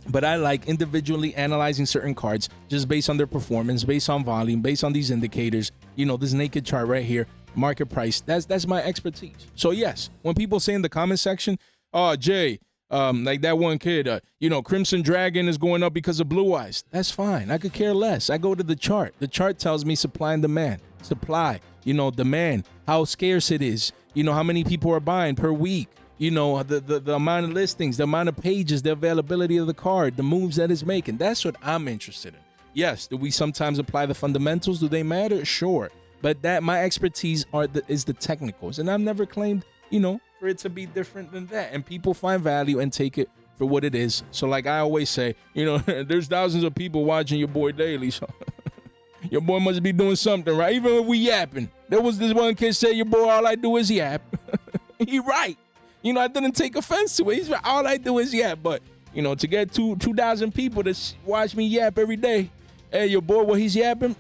But I like individually analyzing certain cards just based on their performance, based on volume, based on these indicators. You know, this naked chart right here, market price, that's my expertise. So yes, when people say in the comment section, oh, Jay, like that one kid, you know, Crimson Dragon is going up because of Blue Eyes. That's fine. I could care less. I go to the chart. The chart tells me supply and demand. Supply, you know, demand, how scarce it is, you know, how many people are buying per week, you know, the amount of listings, the amount of pages, the availability of the card, the moves that it's making. That's what I'm interested in. Yes, do we sometimes apply the fundamentals? Do they matter? Sure. But that my expertise is the technicals, and I've never claimed, you know, for it to be different than that. And people find value and take it for what it is. So like I always say, you know, there's thousands of people watching your boy daily, so your boy must be doing something right. Even if we yapping, there was this one kid say, your boy, all I do is yap. He right. You know, I didn't take offense to it. He's right. All I do is yap. But, you know, to get 2,000 people to watch me yap every day, hey, your boy, what he's yapping,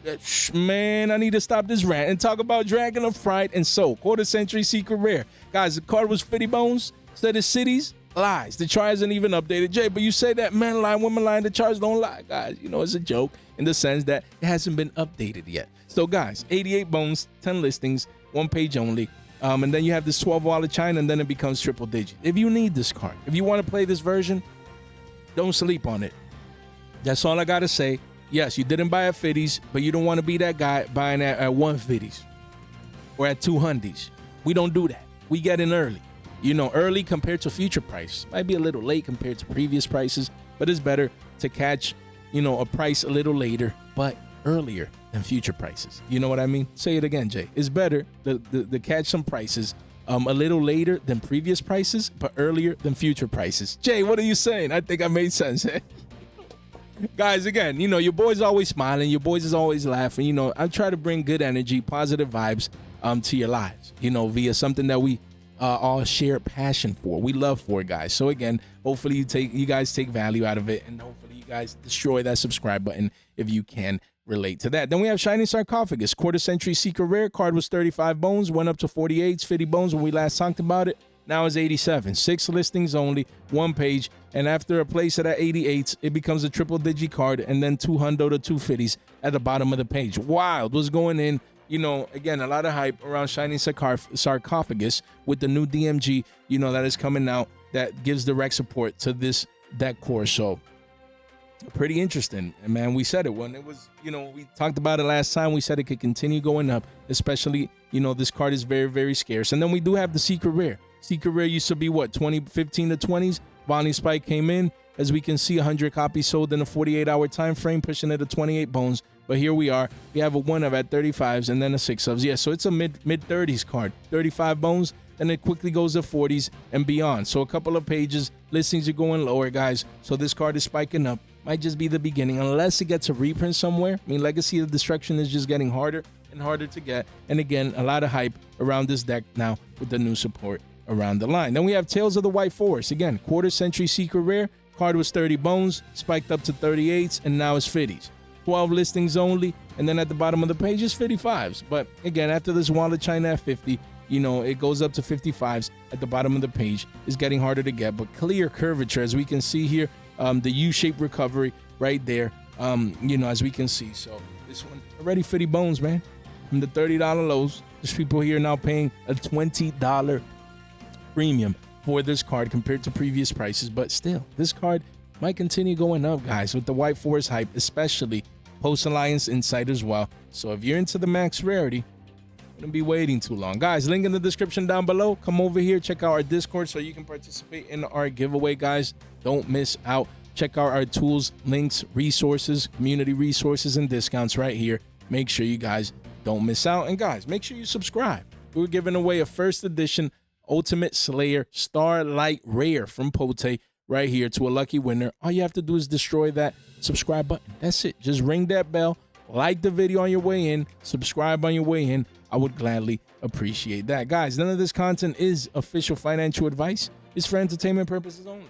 man, I need to stop this rant and talk about Dragon of Fright and Soul, quarter century secret rare. Guys, the card was 50 bones instead of cities. Lies. The chart isn't even updated. Jay, but you say that men lie, women lie, and the charts don't lie. Guys, you know, it's a joke in the sense that it hasn't been updated yet. So, guys, 88 bones, 10 listings, 1 page only. And then you have this 12 wallet China, and then it becomes triple digit. If you need this card, if you want to play this version, don't sleep on it. That's all I got to say. Yes, you didn't buy at 50s, but you don't want to be that guy buying at 150s or at 200s. We don't do that. We get in early. You know, early compared to future price. Might be a little late compared to previous prices, but it's better to catch, you know, a price a little later, but earlier than future prices. You know what I mean? Say it again, Jay. It's better to catch some prices a little later than previous prices, but earlier than future prices. Jay, what are you saying? I think I made sense. Guys, again, you know, your boy's always smiling. Your boys is always laughing. You know, I try to bring good energy, positive vibes to your lives, you know, via something that we all share passion for. We love for it, guys. So again, hopefully you guys take value out of it, and hopefully you guys destroy that subscribe button if you can relate to that. Then we have Shining Sarcophagus, quarter century secret rare. Card was 35 bones, went up to 48, 50 bones when we last talked about it. Now it's 87, 6 listings only, 1 page, and after a place at 88, it becomes a triple digi card, and then 200 to 250s at the bottom of the page. Wild, what's going in? You know, again, a lot of hype around Shining Sarcophagus with the new DMG, you know, that is coming out that gives direct support to this deck core. So pretty interesting. And man, we said it when it was, you know, we talked about it last time. We said it could continue going up, especially, you know, this card is very, very scarce. And then we do have the secret rare. Secret rare used to be what, 15 to 20s. Volume spike came in. As we can see, 100 copies sold in a 48-hour time frame, pushing it to 28 bones. But here we are. We have a 1 of at 35s and then a 6 ofs. Yeah, so it's a mid-30s card. 35 bones, then it quickly goes to 40s and beyond. So a couple of pages, listings are going lower, guys. So this card is spiking up. Might just be the beginning, unless it gets a reprint somewhere. I mean, Legacy of Destruction is just getting harder and harder to get. And again, a lot of hype around this deck now with the new support around the line. Then we have Tales of the White Forest. Again, quarter century secret rare. Card was 30 bones, spiked up to 38s, and now it's 50s. 12 listings only, and then at the bottom of the page is 55s. But again, after this wallet China at 50, you know, it goes up to 55s at the bottom of the page. It's getting harder to get, but clear curvature, as we can see here, the U-shaped recovery right there, you know, as we can see. So this one already 50 bones, man. From the $30 lows, there's people here now paying a $20 premium for this card compared to previous prices, but still, this card might continue going up, guys, with the White Forest hype, especially post-Alliance Insight as well. So if you're into the max rarity, wouldn't be waiting too long. Guys, link in the description down below. Come over here, check out our Discord so you can participate in our giveaway, guys. Don't miss out. Check out our tools, links, resources, community resources, and discounts right here. Make sure you guys don't miss out. And guys, make sure you subscribe. We're giving away a first edition Ultimate Slayer Starlight Rare from Pote right here to a lucky winner. All you have to do is destroy that subscribe button. That's it. Just ring that bell, like the video on your way in, subscribe on your way in. I would gladly appreciate that. Guys, none of this content is official financial advice. It's for entertainment purposes only.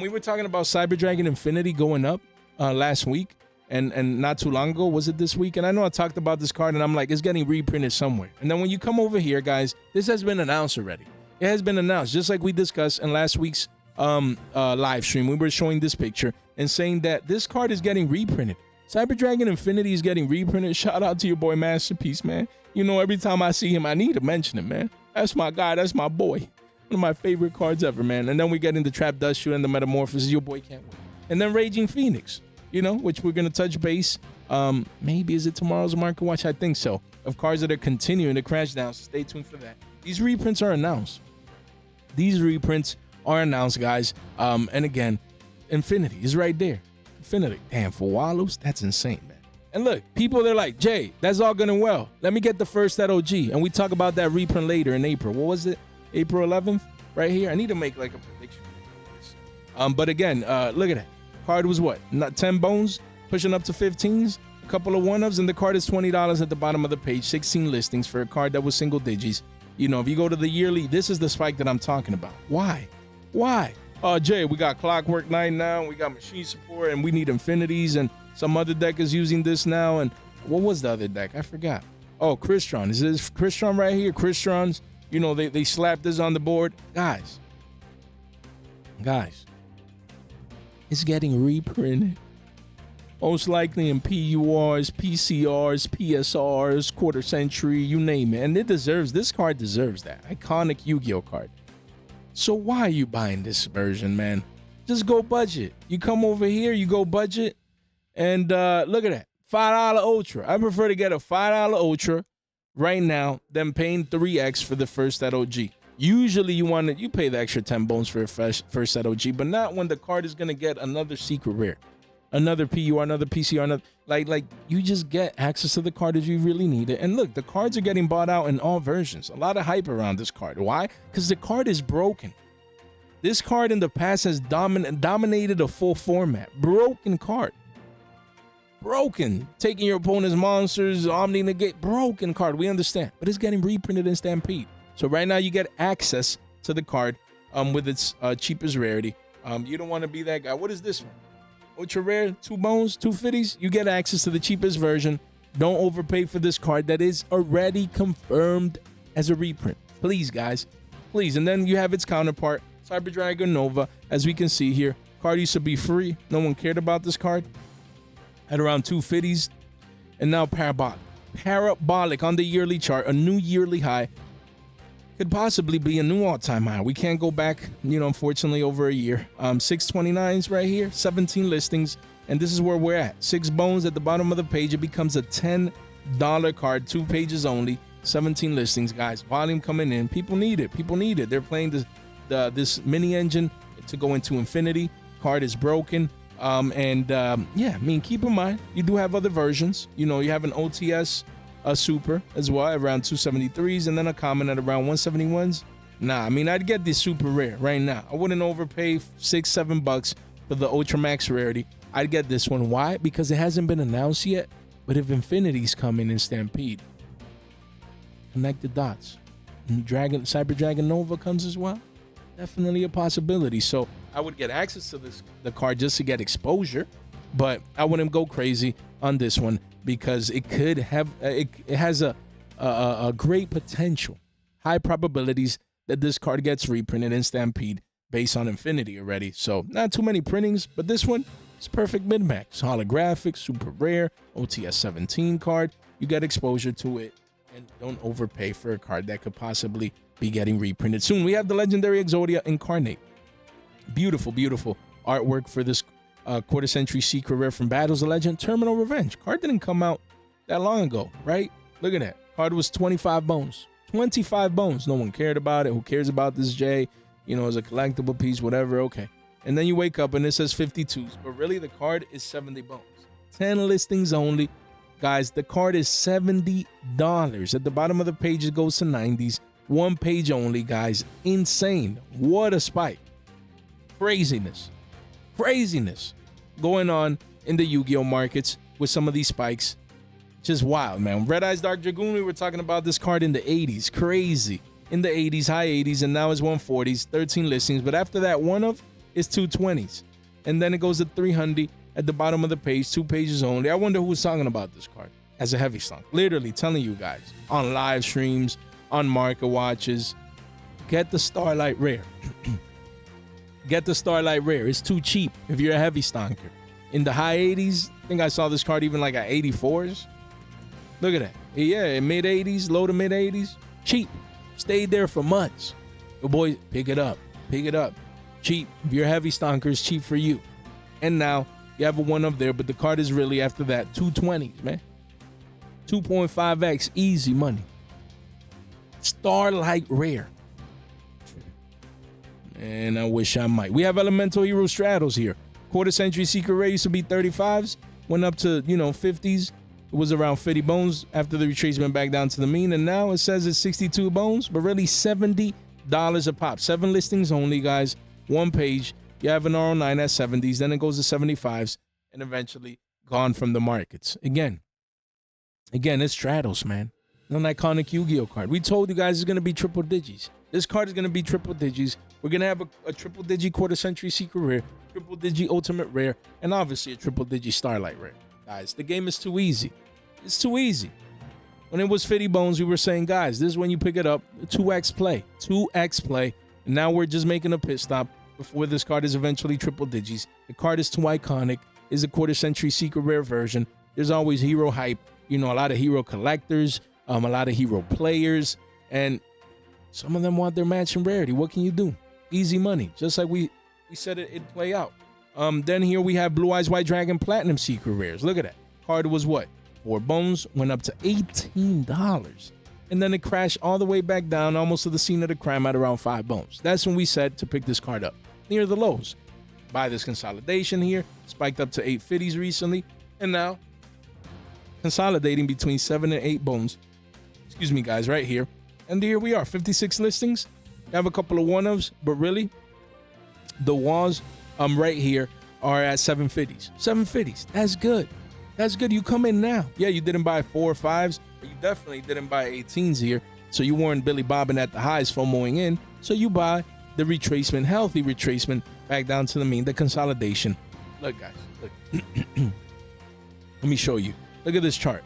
We were talking about Cyber Dragon Infinity going up last week and not too long ago. Was it this week? And I know I talked about this card and I'm like, it's getting reprinted somewhere. And then when you come over here, guys, this has been announced already. It has been announced, just like we discussed in last week's live stream. We were showing this picture and saying that this card is getting reprinted. Cyber Dragon Infinity is getting reprinted. Shout out to your boy Masterpiece, man. You know, every time I see him, I need to mention him, man. That's my guy. That's my boy. One of my favorite cards ever, man. And then we get into Trap Dust Shoe and the Metamorphosis. Your boy can't wait. And then Raging Phoenix, you know, which we're going to touch base. Maybe is it tomorrow's Market Watch? I think so. Of cards that are continuing to crash down. So stay tuned for that. These reprints are announced. These reprints are announced, guys. And again, Infinity is right there. Infinity. Damn, for Wallows, that's insane, man. And look, people, they're like, Jay, that's all good and well. Let me get the first at OG. And we talk about that reprint later in April. What was it? April 11th? Right here. I need to make like a prediction. But again, look at that. Card was what? Not 10 bones, pushing up to 15s, a couple of one-ups, and the card is $20 at the bottom of the page. 16 listings for a card that was single digits. You know, if you go to the yearly, this is the spike that I'm talking about. Why? Why? Jay, we got Clockwork Knight now, we got Machine Support, and we need Infinities, and some other deck is using this now. And what was the other deck? I forgot. Oh, Crystron. Is this Crystron right here? Crystrons, you know, they slapped this on the board. Guys, it's getting reprinted. Most likely in PURs, PCRs, PSRs, quarter century, you name it. And this card deserves that. Iconic Yu-Gi-Oh card. So why are you buying this version, man? Just go budget. You come over here, you go budget, and look at that. $5 Ultra. I prefer to get a $5 Ultra right now than paying 3x for the first set OG. Usually you pay the extra 10 bones for a first set OG, but not when the card is gonna get another secret rare, another PUR, another PCR, another, like you just get access to the card if you really need it. And look, the cards are getting bought out in all versions. A lot of hype around this card. Why? Because the card is broken. This card in the past has dominated a full format. Broken card. Broken. Taking your opponent's monsters, Omni negate. Broken card. We understand. But it's getting reprinted in Stampede. So right now you get access to the card with its cheapest rarity. You don't want to be that guy. What is this one? Ultra rare, 2 bones, 2 fitties. You get access to the cheapest version. Don't overpay for this card that is already confirmed as a reprint. Please, guys. Please. And then you have its counterpart, Cyber Dragon Nova. As we can see here, card used to be free. No one cared about this card. At around 2 fitties. And now parabolic. Parabolic on the yearly chart. A new yearly high. Could possibly be a new all-time high. We can't go back, you know, unfortunately, over a year. 629s right here, 17 listings, and this is where we're at. 6 bones at the bottom of the page. It becomes a $10 card, 2 pages only, 17 listings, guys. Volume coming in. People need it. People need it. They're playing this mini engine to go into Infinity. Card is broken. Yeah, I mean, keep in mind, you do have other versions. You know, you have an OTS a super as well, around 273s, and then a common at around 171s. Nah, I mean, I'd get this super rare right now. I wouldn't overpay $6-7 for the Ultra Max rarity. I'd get this one. Why? Because it hasn't been announced yet. But if Infinity's coming in Stampede, connect the dots. And Cyber Dragon Nova comes as well. Definitely a possibility. So I would get access to the card just to get exposure, but I wouldn't go crazy on this one, because it could have it has a great potential, high probabilities that this card gets reprinted in Stampede based on Infinity already. So not too many printings, but this one is perfect mid-max. Holographic, super rare, OTS 17 card. You get exposure to it, and don't overpay for a card that could possibly be getting reprinted soon. We have the legendary Exodia Incarnate. Beautiful, beautiful artwork for this quarter century secret rare from Battles of Legend, Terminal Revenge. Card didn't come out that long ago, right? Look at that. Card was 25 bones. 25 bones. No one cared about it. Who cares about this J? You know, as a collectible piece, whatever. Okay. And then you wake up and it says 52s. But really, the card is 70 bones. 10 listings only. Guys, the card is $70. At the bottom of the page, it goes to 90s. One page only, guys. Insane. What a spike. Craziness. Craziness going on in the Yu-Gi-Oh markets with some of these spikes. Just wild, man. Red Eyes Dark Dragoon, we were talking about this card in the 80s. Crazy. In the 80s, high 80s, and now it's 140s. 13 listings. But after that, one of is 220s. And then it goes to 300 at the bottom of the page. 2 pages only. I wonder who's talking about this card as a heavy stock. Literally telling you guys on live streams, on market watches, get the Starlight Rare. Get the Starlight Rare. It's too cheap if you're a heavy stonker. In the high 80s, I think I saw this card even like at 84s. Look at that. Yeah, mid 80s, low to mid 80s. Cheap. Stayed there for months. Your boy, pick it up. Pick it up. Cheap. If you're a heavy stonker, it's cheap for you. And now you have a one up there, but the card is really after that 220s, man. 2.5x easy money. Starlight Rare. And I wish I might. We have Elemental Hero Straddles here. Quarter century secret rare used to be 35s. Went up to, 50s. It was around 50 bones after the retracement back down to the mean. And now it says it's 62 bones, but really $70 a pop. 7 listings only, guys. One page. You have an R09 at 70s. Then it goes to 75s. And eventually gone from the markets. Again, it's Straddles, man. An iconic Yu-Gi-Oh card. We told you guys it's going to be triple digis. This card is going to be triple digis. We're going to have a triple digi quarter century secret rare, triple digi ultimate rare, and obviously a triple digi Starlight Rare. Guys, the game is too easy. It's too easy. When it was 50 bones, we were saying, guys, this is when you pick it up. 2x play. 2x play. And now we're just making a pit stop before this card is eventually triple digis. The card is too iconic. It's a quarter century secret rare version. There's always hero hype. A lot of hero collectors, a lot of hero players, and some of them want their matching rarity. What can you do? Easy money, just like we said it'd play out. Then here we have Blue Eyes White Dragon Platinum Secret Rares. Look at that. Card was what? 4 bones, went up to $18. And then it crashed all the way back down, almost to the scene of the crime at around 5 bones. That's when we said to pick this card up, near the lows. Buy this consolidation here, spiked up to 850s recently, and now consolidating between 7 and 8 bones. Excuse me, guys, right here. And here we are, 56 listings. You have a couple of one-ofs, but really, the walls right here are at 750s. 750s. That's good. That's good. You come in now. Yeah, you didn't buy 4 or 5s, but you definitely didn't buy 18s here. So you weren't Billy bobbing at the highs, FOMOing in. So you buy the retracement, healthy retracement, back down to the mean, the consolidation. Look, guys, look. Let me show you. Look at this chart.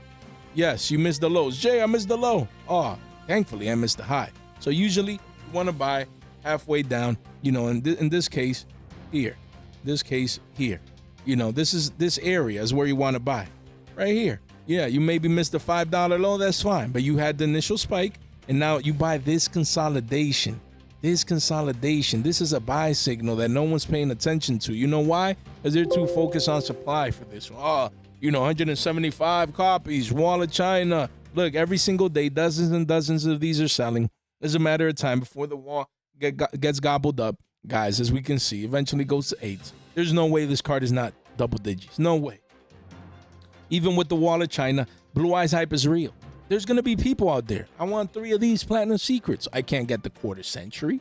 Yes, you missed the lows. Jay, I missed the low. Oh, thankfully, I missed the high. So usually you want to buy halfway down, in this case, here. This case, here. This area is where you want to buy. Right here. Yeah, you maybe missed the $5 low. That's fine. But you had the initial spike, and now you buy this consolidation. This is a buy signal that no one's paying attention to. You know why? Because they're too focused on supply for this one. Oh, 175 copies, Wall of China. Look, every single day, dozens and dozens of these are selling. It's a matter of time before the wall gets gobbled up, guys, as we can see. Eventually goes to 8. There's no way this card is not double digits. No way. Even with the Wall of China, Blue Eyes hype is real. There's going to be people out there. I want 3 of these Platinum Secrets. I can't get the quarter century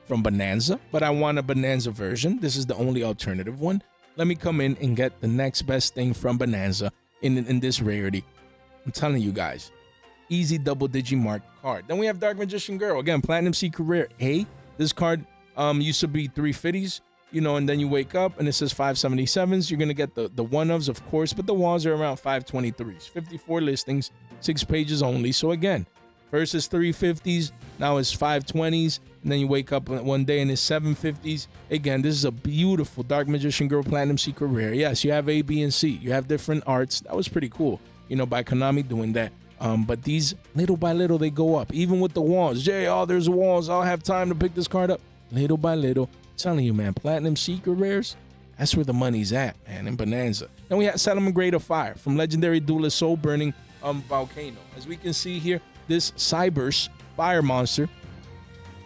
from Bonanza, but I want a Bonanza version. This is the only alternative one. Let me come in and get the next best thing from Bonanza in this rarity. I'm telling you guys, easy double digi mark card. Then we have Dark Magician Girl. Again, Platinum Secret Rare A. This card used to be 350s, and then you wake up and it says 577s. You're going to get the one-ofs, of course, but the walls are around 523s. 54 listings, 6 pages only. So again, first is 350s, now it's 520s, and then you wake up one day and it's 750s. Again, this is a beautiful Dark Magician Girl Platinum Secret Rare. Yes, you have A, B, and C. You have different arts. That was pretty cool, by Konami doing that. But these, little by little, they go up. Even with the walls. Jay, there's walls. I'll have time to pick this card up. Little by little. I'm telling you, man, Platinum Secret Rares, That's where the money's at, man, in Bonanza. Then we have Settlement Grade of Fire from legendary duelist Soul Burning Volcano. As we can see here, this Cyberse fire monster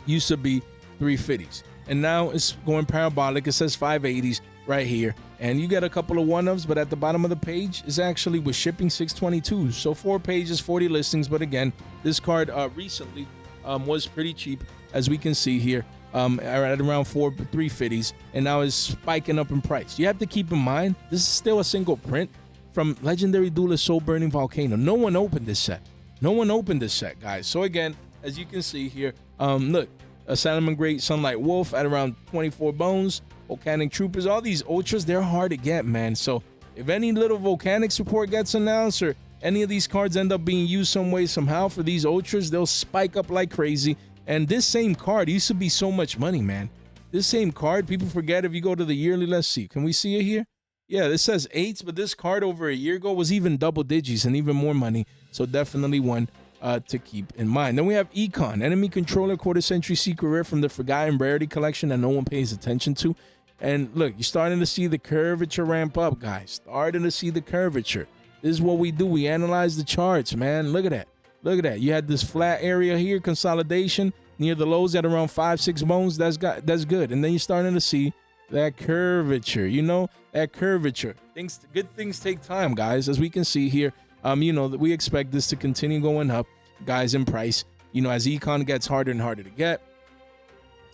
used to be 350s, and now it's going parabolic. It says 580s right here, and you get a couple of one-ofs, but at the bottom of the page is actually with shipping 622s. So 4 pages, 40 listings. But again, this card recently was pretty cheap, as we can see here, at around 350s, and now is spiking up in price. You have to keep in mind, this is still a single print from legendary duelist Soul Burning Volcano. No one opened this set. No one opened this set, guys. So again, as you can see here, look, a Salmon Great Sunlight Wolf at around 24 bones, Volcanic Troopers, all these ultras, they're hard to get, man. So if any little volcanic support gets announced, or any of these cards end up being used some way, somehow for these ultras, they'll spike up like crazy. And this same card used to be so much money, man. This same card, people forget. If you go to the yearly, let's see, can we see it here? Yeah, this says 8s, but this card over a year ago was even double digits and even more money. So definitely one to keep in mind. Then we have Econ, Enemy Controller Quarter Century Secret Rare from the Forgotten Rarity collection that no one pays attention to. And look, you're starting to see the curvature ramp up, guys. Starting to see the curvature. This is what we do. We analyze the charts, man. Look at that. Look at that. You had this flat area here, consolidation near the lows at around 5-6 bones. That's good. And then you're starting to see that curvature. You know, that curvature. Good things take time, guys. As we can see here, you know, that we expect this to continue going up, guys, in price. You know, as Econ gets harder and harder to get.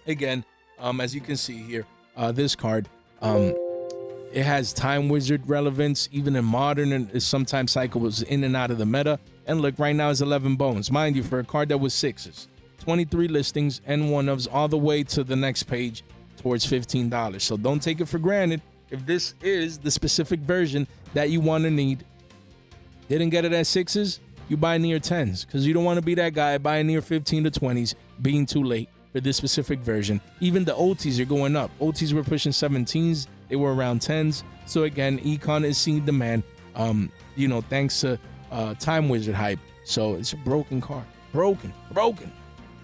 Again, as you can see here, this card, it has Time Wizard relevance, even in modern, and sometimes cycles in and out of the meta. And look, right now is 11 bones. Mind you, for a card that was 6s, 23 listings and one-ofs all the way to the next page towards $15. So don't take it for granted. If this is the specific version that you want to need, didn't get it at 6s, you buy near 10s, because you don't want to be that guy buying near 15 to 20s, being too late for this specific version. Even the OTs are going up. OTs were pushing 17s. They were around 10s. So again, Econ is seeing demand, you know, thanks to Time Wizard hype. So it's a broken card. Broken.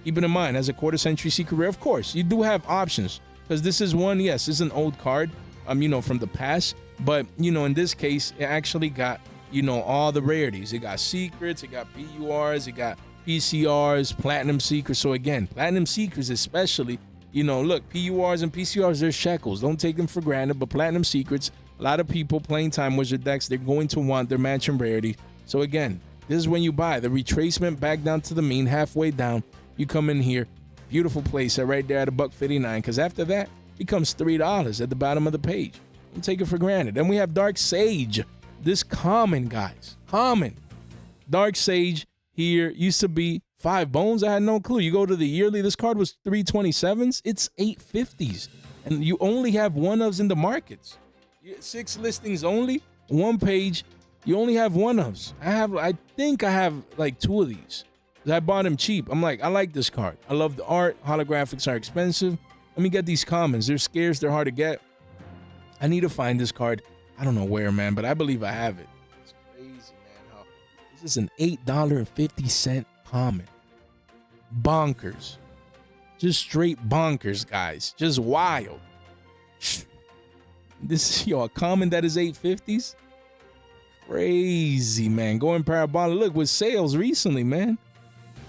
Keep it in mind, as a quarter century secret rare, of course, you do have options, because this is one, yes, this is an old card, you know, from the past. But, you know, in this case, it actually got, you know, all the rarities. It got secrets, it got PURs, it got PCRs, platinum secrets. So again, platinum secrets especially, you know, look, PURs and PCRs, they're shekels. Don't take them for granted. But platinum secrets, a lot of people playing Time Wizard decks, they're going to want their matching rarity. So again, this is when you buy the retracement back down to the mean, halfway down. You come in here, beautiful place right there at $1.59, because after that becomes $3 at the bottom of the page. Don't take it for granted. Then we have Dark Sage. This common, guys, common. Dark Sage here used to be 5 bones. I had no clue. You go to the yearly, this card was 327s. It's 850s, and you only have one-ofs in the markets. 6 listings only, 1 page. You only have one-ofs. I think I have like 2 of these. I bought them cheap. I'm like, I like this card. I love the art. Holographics are expensive. Let me get these commons. They're scarce. They're hard to get. I need to find this card. I don't know where, man, but I believe I have it. It's crazy, man. This is an $8.50 common. Bonkers. Just straight bonkers, guys. Just wild. This is, a common that is 850s. Crazy, man. Going parabolic. Look, with sales recently, man.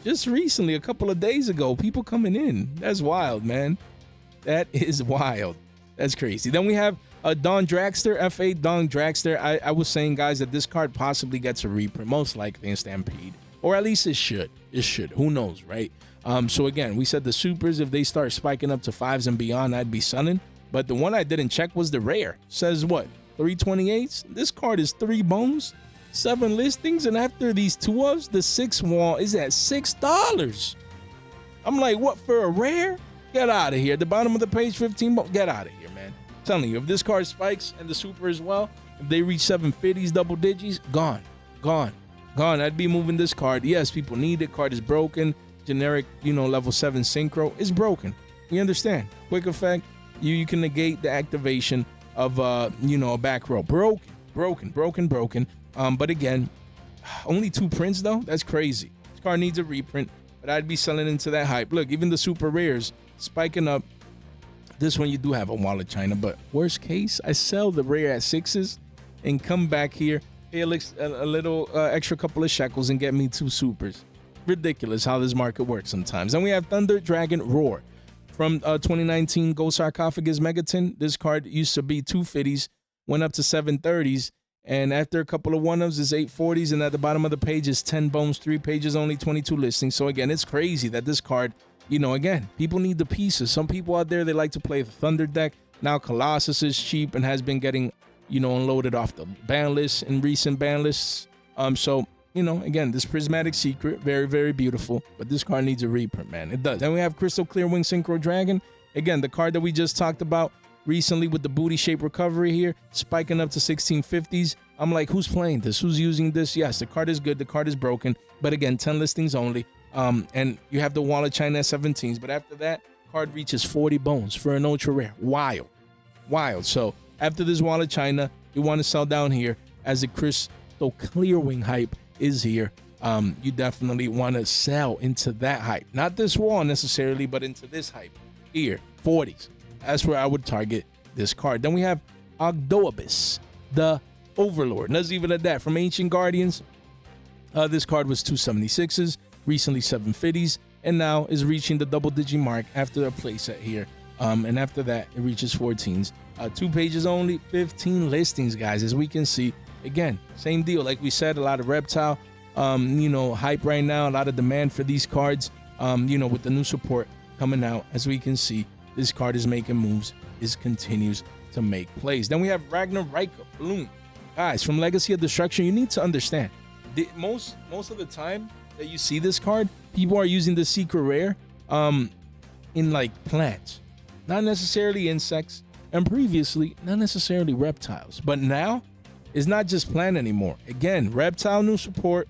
Just recently, a couple of days ago, people coming in. That's wild, man. That is wild. That's crazy. Then we have Don Dragster, F8 Don Dragster. I was saying, guys, that this card possibly gets a reprint, most likely in Stampede. Or at least it should. It should. Who knows, right? So again, we said the supers, if they start spiking up to 5s and beyond, I'd be sunning. But the one I didn't check was the rare. Says what? 328s? This card is 3 bones, 7 listings, and after these 2-ofs, the 6 wall is at $6. I'm like, what, for a rare? Get out of here. At the bottom of the page, 15 bucks. Get out of here, man. I'm telling you, if this card spikes and the super as well, if they reach 750s, double digits, gone. I'd be moving this card. Yes, people need it. Card is broken. Generic, you know, level 7 synchro is broken. You understand? Quick effect. You can negate the activation of, you know, a back row. Broken. But again, only 2 prints though. That's crazy. This card needs a reprint, but I'd be selling into that hype. Look, even the super rares spiking up. This one you do have a wallet China, but worst case, I sell the rare at 6s and come back here, pay a little extra couple of shekels and get me 2 supers. Ridiculous how this market works sometimes. Then we have Thunder Dragon Roar from 2019 Gold Sarcophagus Megaton. This card used to be 250s, went up to 730s, and after a couple of one-ups is 840s, and at the bottom of the page is 10 bones, 3 pages only, 22 listings. So again, it's crazy that this card, you know, again, people need the pieces. Some people out there, they like to play the Thunder deck. Now Colossus is cheap and has been getting, you know, unloaded off the ban list in recent ban lists. So, you know, again, this Prismatic Secret, very, very beautiful, but this card needs a reprint, man. It does. Then we have Crystal Clear Wing Synchro Dragon. Again, the card that we just talked about recently with the booty shape recovery here, spiking up to 1650s. I'm like, who's playing this? Who's using this? Yes, the card is good. The card is broken. But again, 10 listings only. And you have the Wallet China 17s. But after that, card reaches 40 bones for an ultra rare. Wild. Wild. So after this Wallet China, you want to sell down here as the Crystal Clear Wing hype is here. You definitely want to sell into that hype. Not this wall necessarily, but into this hype here, 40s. That's where I would target this card. Then we have Ogdoabus, the Overlord. Let's leave it at that. From Ancient Guardians, this card was 276s, recently 750s, and now is reaching the double-digit mark after a playset here. And after that, it reaches 14s. 2 pages only, 15 listings, guys, as we can see. Again, same deal. Like we said, a lot of Reptile, you know, hype right now, a lot of demand for these cards, you know, with the new support coming out. As we can see, this card is making moves, continues to make plays. Then we have Ragnar Rika Bloom. Guys, from Legacy of Destruction, you need to understand, most of the time that you see this card, people are using the secret rare in like plants, not necessarily insects, and previously, not necessarily reptiles. But now, it's not just plant anymore. Again, Reptile new support.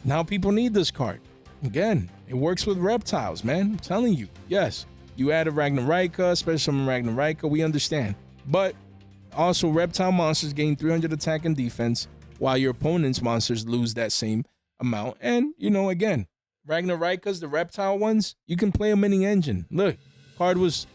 Now people need this card. Again, it works with reptiles, man. I'm telling you. Yes, you add a Ragnar Rika, special summon Ragnar Rika, we understand. But also, reptile monsters gain 300 attack and defense, while your opponent's monsters lose that same amount. And, you know, again, Ragnar Rikas, the reptile ones, you can play a mini engine. Look, card was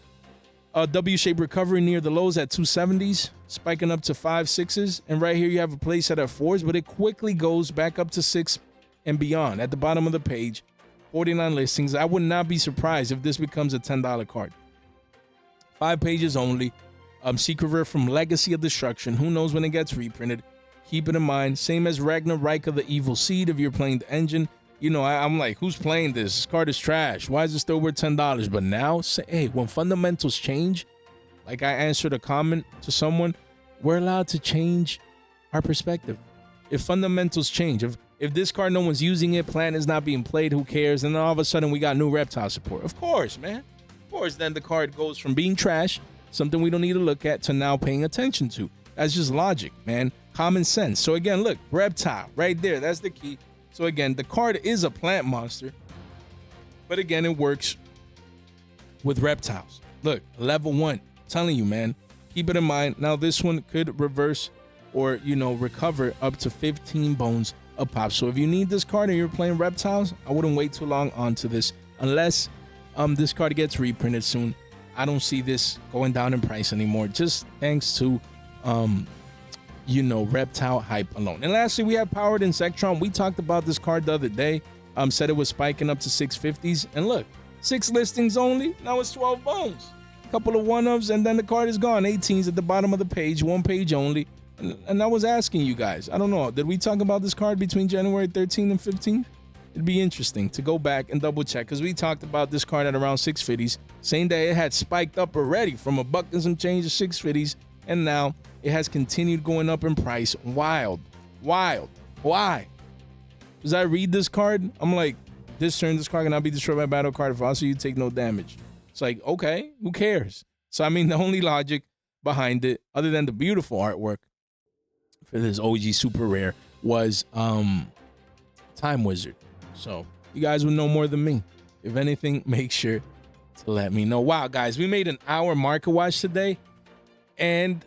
a W-shaped recovery near the lows at 270s, spiking up to 5, 6s. And right here, you have a playset at 4s, but it quickly goes back up to 6 and beyond. At the bottom of the page, 49 listings. I would not be surprised if this becomes a $10 card. 5 pages only. Secret rare from Legacy of Destruction. Who knows when it gets reprinted? Keep it in mind. Same as Ragnar Rika, the Evil Seed, if you're playing the engine. You know, I'm like, who's playing this? This card is trash. Why is it still worth $10? But now, say, hey, when fundamentals change, like I answered a comment to someone, we're allowed to change our perspective. If fundamentals change, if this card, no one's using it, plant is not being played, who cares? And then all of a sudden, we got new reptile support. Of course, man. Of course, then the card goes from being trash, something we don't need to look at, to now paying attention to. That's just logic, man. Common sense. So again, look, reptile right there. That's the key. So again, the card is a plant monster, but again, it works with reptiles. Look, level 1, telling you, man, keep it in mind. Now this one could reverse or, you know, recover up to 15 bones a pop. So if you need this card and you're playing reptiles, I wouldn't wait too long onto this unless this card gets reprinted soon. I don't see this going down in price anymore, just thanks to you know, reptile hype alone. And lastly, we have Powered Insectron. We talked about this card the other day. Said it was spiking up to 650s. And look, 6 listings only. Now it's 12 bones. A couple of one-ups, and then the card is gone. 18s at the bottom of the page, 1 page only. And I was asking you guys, I don't know, did we talk about this card between January 13th and 15th? It'd be interesting to go back and double check, because we talked about this card at around 650s, saying that it had spiked up already from a buck and some change to 650s, and now it has continued going up in price. Wild. Why? As I read this card, I'm like, this turn, this card cannot be destroyed by battle card. If also you take no damage. It's like, okay, who cares? So I mean, the only logic behind it, other than the beautiful artwork for this OG super rare, was Time Wizard. So you guys would know more than me. If anything, make sure to let me know. Wow, guys, we made an hour market watch today, and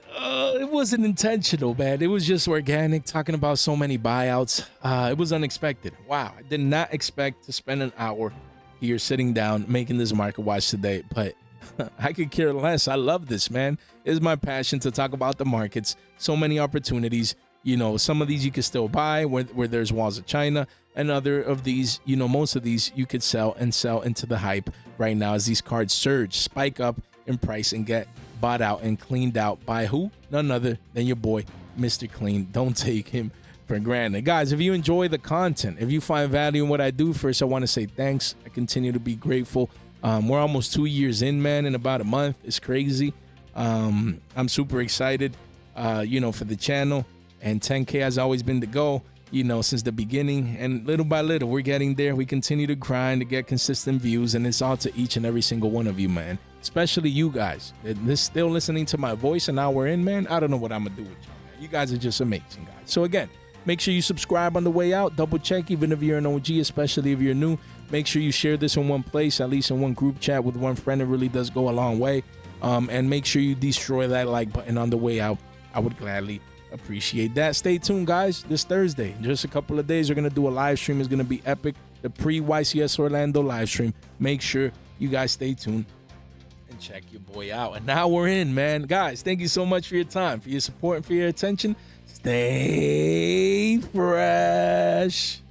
it wasn't intentional, man. It was just organic, talking about so many buyouts. It was unexpected. Wow, I did not expect to spend an hour here sitting down making this market watch today, but I could care less. I love this, man. It's my passion to talk about the markets. So many opportunities. You know, some of these you can still buy where there's walls of China, and other of these, you know, most of these you could sell into the hype right now as these cards surge, spike up in price, and get bought out and cleaned out by who? None other than your boy, Mr. Clean. Don't take him for granted. Guys, if you enjoy the content, if you find value in what I do, first I want to say thanks. I continue to be grateful. We're almost 2 years in, man, in about a month. It's crazy. I'm super excited, you know, for the channel, and 10K has always been the goal, you know, since the beginning, and little by little we're getting there. We continue to grind to get consistent views, and it's all to each and every single one of you, man, especially you guys. This still listening to my voice an hour in, man. I don't know what I'm gonna do with you, man. You guys are just amazing, guys. So again, make sure you subscribe on the way out. Double check, even if you're an OG, especially if you're new. Make sure you share this in one place, at least in one group chat with one friend. It really does go a long way. And make sure you destroy that like button on the way out. I would gladly appreciate that. Stay tuned, guys. This Thursday, in just a couple of days, we're going to do a live stream. It's going to be epic. The pre-YCS Orlando live stream. Make sure you guys stay tuned and check your boy out. And now we're in, man. Guys, thank you so much for your time, for your support, and for your attention. Stay fresh.